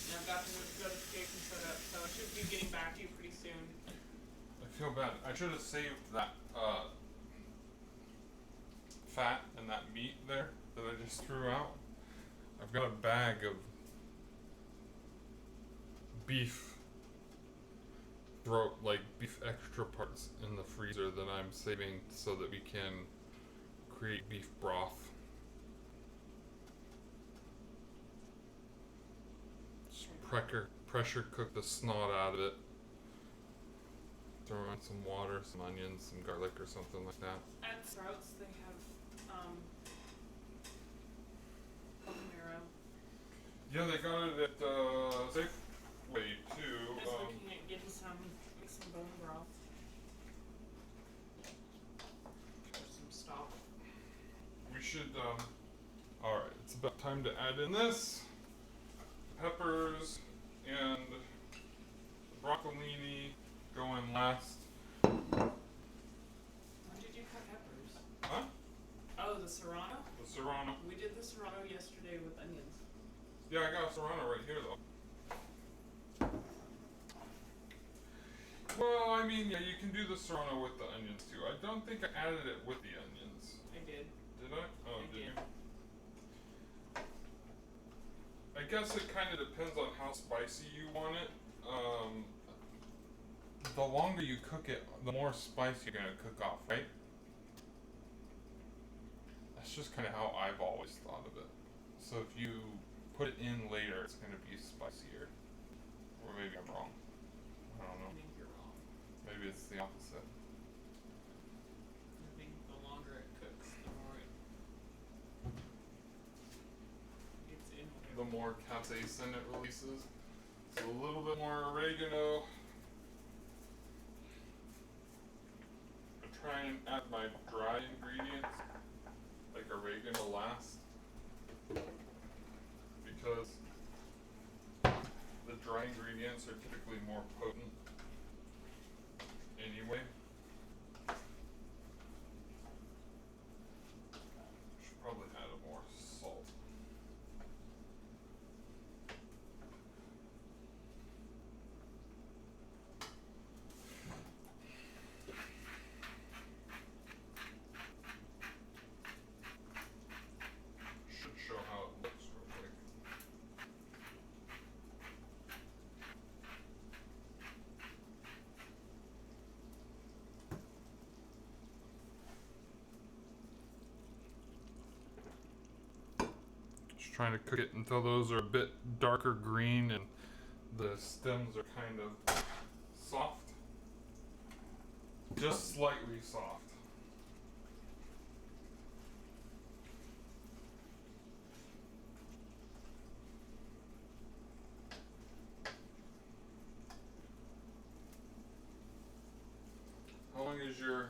and I've got the notifications set up, so I should be getting back to you pretty soon. I feel bad. I should have saved that fat and that meat there that I just threw out. I've got a bag of beef beef extra parts in the freezer that I'm saving so that we can create beef broth. Just pressure cook the snot out of it. Throw in some water, some onions, some garlic or something like that. At Sprouts, they have marrow. Yeah, they got it at Safeway too. Just looking at getting make some bone broth. Or some stock. We should, alright, it's about time to add in this. Peppers and the broccolini go in last. When did you cut peppers? Huh? Oh, the serrano? The serrano. We did the serrano yesterday with onions. Yeah, I got a serrano right here though. Well, I mean, yeah, you can do the serrano with the onions too. I don't think I added it with the onions. I did. Did I? Oh, I did you? did. I guess it kind of depends on how spicy you want it. The longer you cook it, the more spice you're gonna cook off, right? That's just kind of how I've always thought of it. So if you put it in later, it's gonna be spicier. Or maybe I'm wrong. I don't know. I think you're wrong. Maybe it's the opposite. I think the longer it cooks, the more it gets in there. The more capsaicin it releases. So a little bit more oregano. I try and add my dry ingredients, like oregano last, because the dry ingredients are typically more potent anyway. Should probably add more salt. Should show how it looks real quick. Just trying to cook it until those are a bit darker green and the stems are kind of soft. Just slightly soft. How long is your...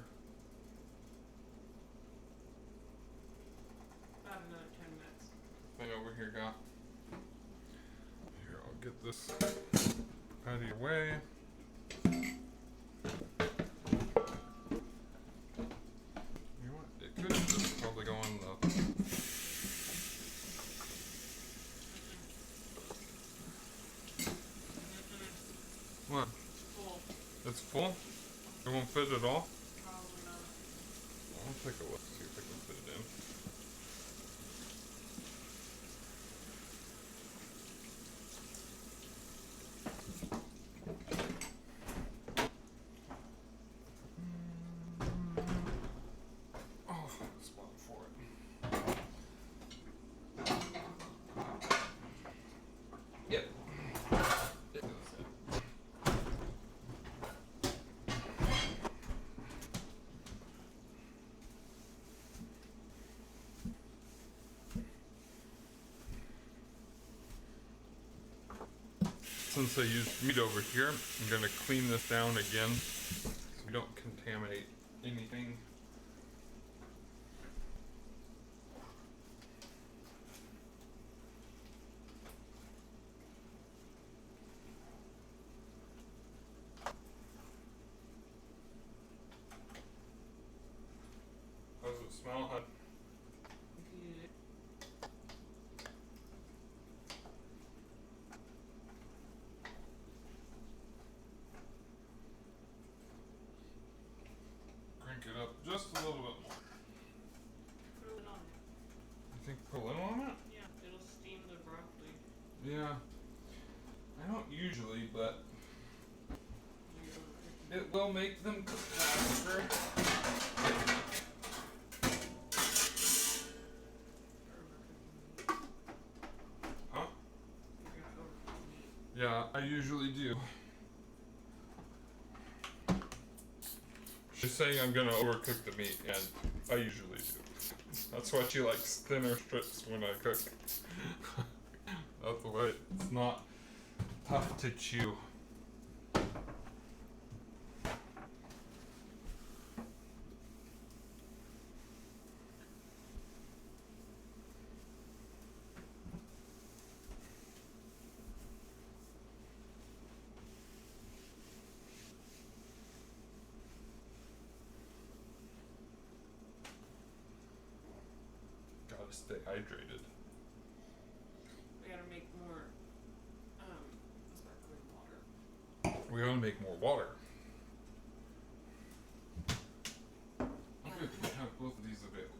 About another 10 minutes. thing over here, Ga? Here, I'll get this out of your way. You know what? It could just probably go on the... What? Full. It's full? It won't fit at all? Probably not. I'll take a look, see if I can fit it in. Oh, spot for it. Yep. It does it. Since I used meat over here, I'm going to clean this down again so we don't contaminate anything. How does it smell, hon? Good. Crank it up just a little bit more. Put a lid on it. You think put a lid on it? Yeah, it'll steam the broccoli. Yeah. I don't usually, but it will make them cook faster. Huh? Yeah, I usually do. She's saying I'm gonna overcook the meat, and I usually do. That's why she likes thinner strips when I cook. That's the way it's not tough to chew. Gotta stay hydrated. We gotta make more sparkling water. We gotta make more water. I'm gonna have both of these available.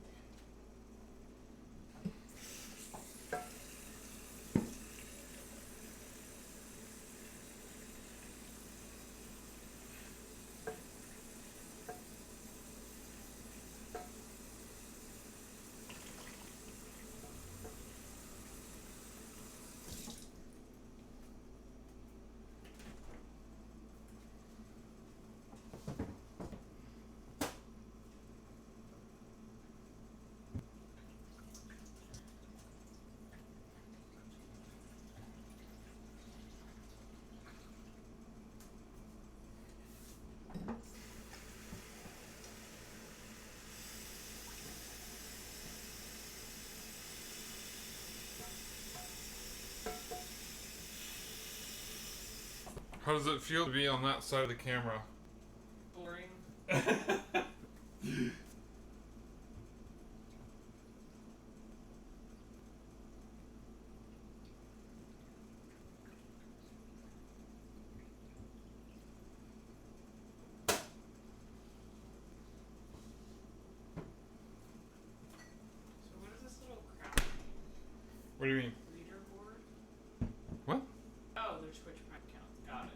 How does it feel to be on that side of the camera? Boring. What do you mean? Reader board? What? Oh, their Twitch Prime account. Got it.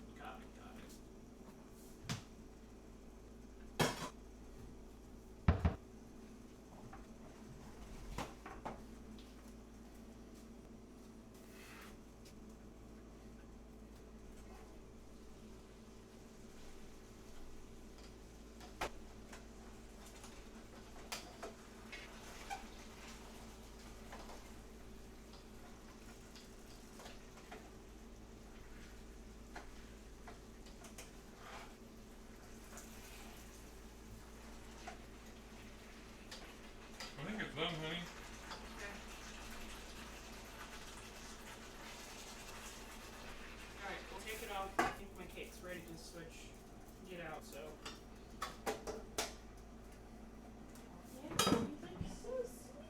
I think it's done, honey. Okay. Alright, we'll take it off. I think my cake's ready to switch. Get out, so. Yeah, you look so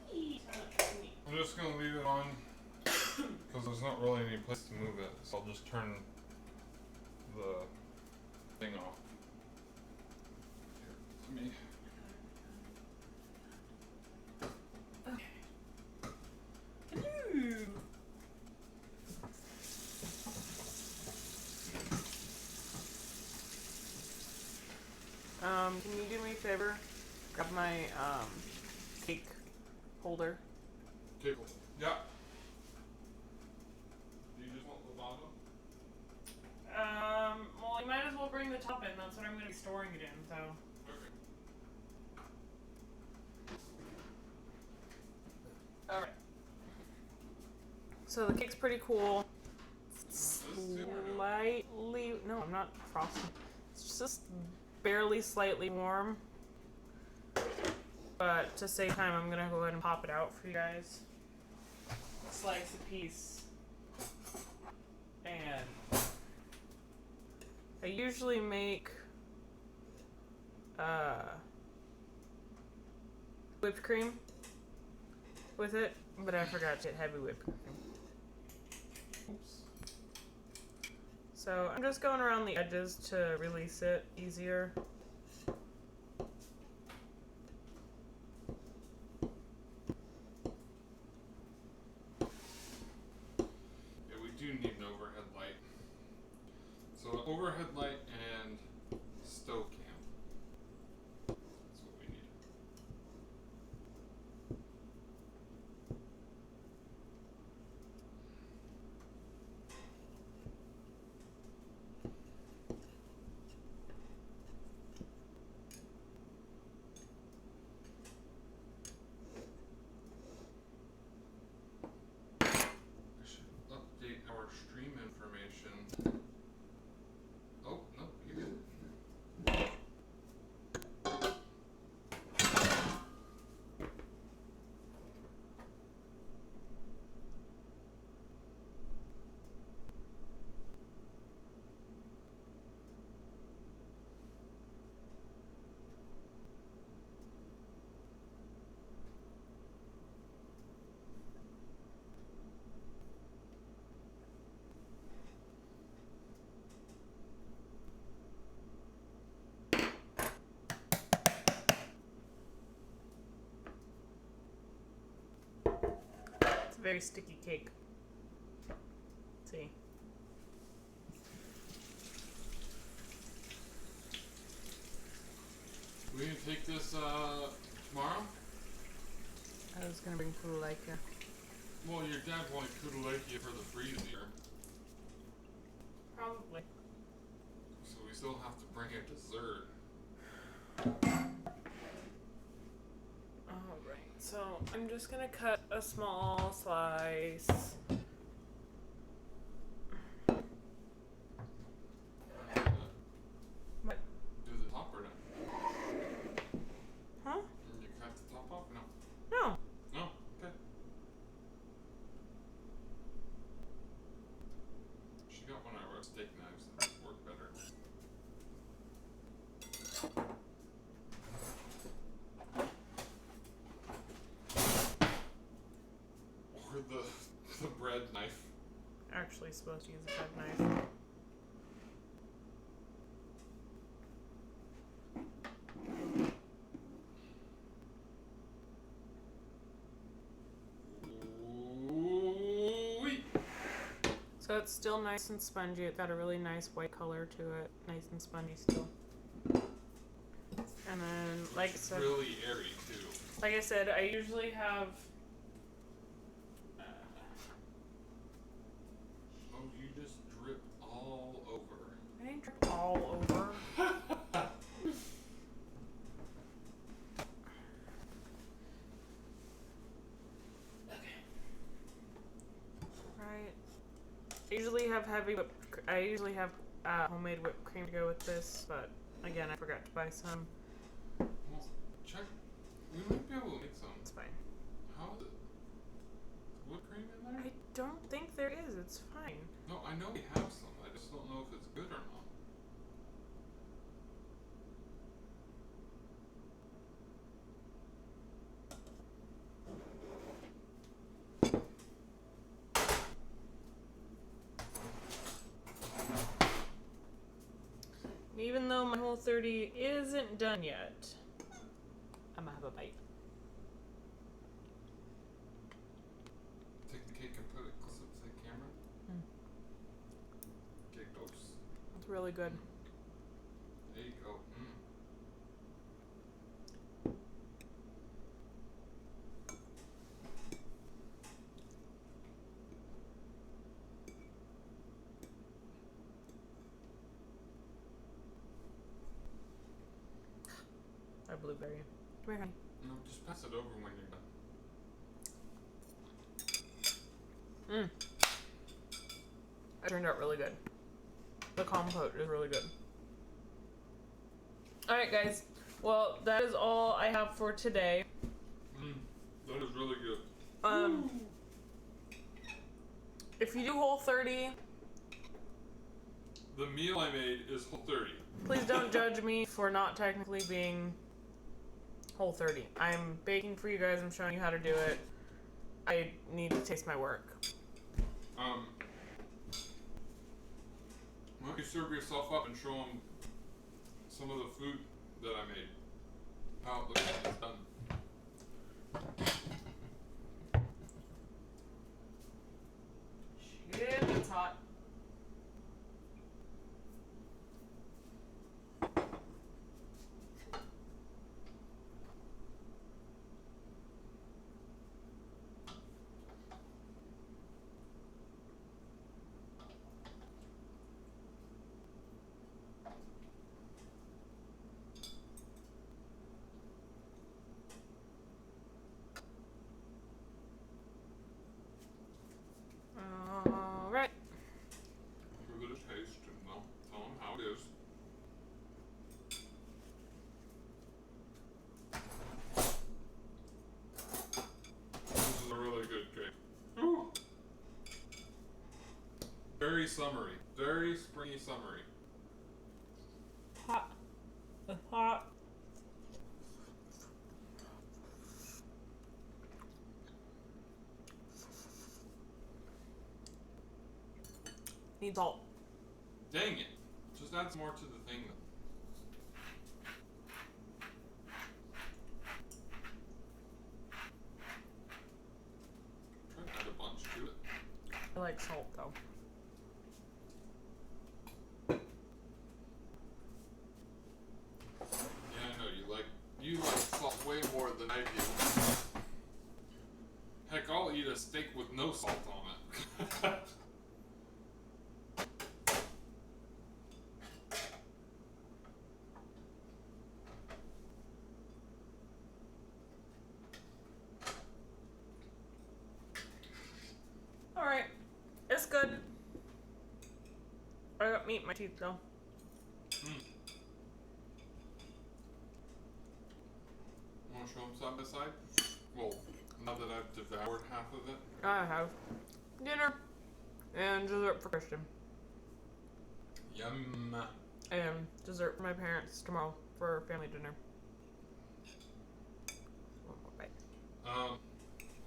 sweet. I'm just gonna leave it on because there's not really any place to move it, so I'll just turn the thing off. Here, let me. Can you do me a favor? Grab my cake holder. Tickle. Yeah. Do you just want the bottom? Well, you might as well bring the top in. That's what I'm going to be storing it in, so. Okay. Alright. So the cake's pretty cool. This too, or no? Slightly. No, I'm not frosting. It's just barely slightly warm. But to save time, I'm gonna go ahead and pop it out for you guys. Slice a piece. And I usually make whipped cream with it, but I forgot to get heavy whipped cream. Oops. So I'm just going around the edges to release it easier. Yeah, we do need an overhead light. So an overhead light and stove cam. That's what we need. I should update our stream information. Oh, no, you're good. It's a very sticky cake. See? We gonna take this tomorrow? I was gonna bring Koulourakia. Well, your dad wanted Koulourakia for the freezer, Probably. so we still have to bring a dessert. Alright, so I'm just gonna cut a small slice. What? Do the top or no? Huh? You cut the top off or no? No. No? Okay. She got one of our steak knives that work. work better. Or the bread knife. Actually supposed to use a bread knife. Ooh-wee. So it's still nice and spongy. It's got a really nice white color to it. Nice and spongy still. And then, like I said, really airy too. like I said, I usually have. Oh, you just drip all over. I didn't drip all over. Right. I usually have I usually have homemade whipped cream to go with this, but again, I forgot to buy some. Well, check. We might be able to make some. It's fine. How is it? Whipped cream in there? I don't think there is. It's fine. No, I know we have some. I just don't know if it's good or not. Even though my whole 30 isn't done yet, I'm gonna have a bite. Take the cake and put it close up to the camera. Okay, goes. It's really good. There you go. A blueberry. Come here, honey. No, just pass it over when you're done. It turned out really good. The compote is really good. Alright, guys. Well, that is all I have for today. That is really good. If you do Whole30, the meal I made is Whole30. please don't judge me for not technically being Whole30. I'm baking for you guys. I'm showing you how to do it. I need to taste my work. Why don't you serve yourself up and show them some of the food that I made? How it looks like it's done. Shit, it's hot. Alright. Give it a taste and tell them how it is. This is a really good cake. Ooh. Very summery. Very springy summery. Hot. It's hot. Needs salt. Dang it. Just add some more to the thing. Try to add a bunch to it. I like salt though. Yeah, I know you like salt way more than I do. Heck, I'll eat a steak with no salt on it. Alright. It's good. I got meat in my teeth though. Want to show them side by side? Well, now that I've devoured half of it. I have dinner and dessert for Christian. Yum. And dessert for my parents tomorrow for family dinner. One more bite.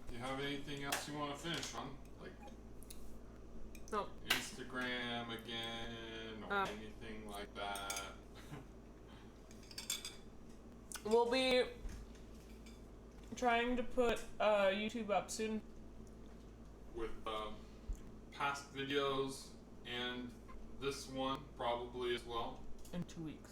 Do you have anything else you want to finish on? Like Nope. Instagram again or anything like that? We'll be trying to put YouTube up soon. With past videos and this one probably as well. In 2 weeks.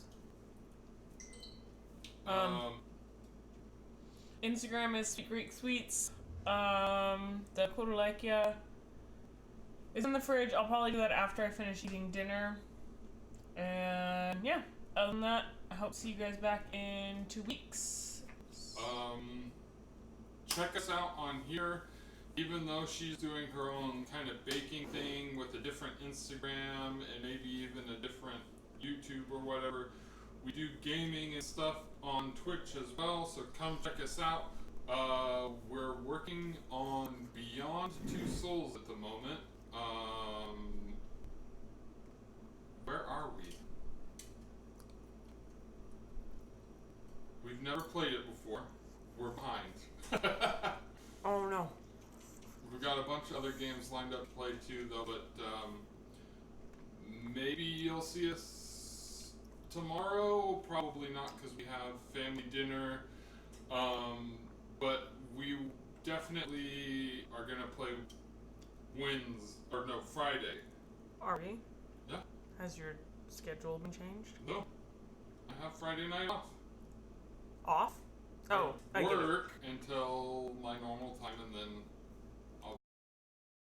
Instagram is Sweet Greek Sweets. The Koulourakia is in the fridge. I'll probably do that after I finish eating dinner. And yeah, other than that, I hope to see you guys back in 2 weeks. Check us out on here. Even though she's doing her own kind of baking thing with a different Instagram and maybe even a different YouTube or whatever, we do gaming and stuff on Twitch as well, so come check us out. We're working on Beyond Two Souls at the moment. Where are we? We've never played it before. We're behind. Oh no. We've got a bunch of other games lined up to play too, though, but maybe you'll see us tomorrow. Probably not, because we have family dinner. But we definitely are gonna play Friday. Are we? Yeah. Has your schedule been changed? No. I have Friday night off. Off? Oh, I get it. Work until my normal time, and then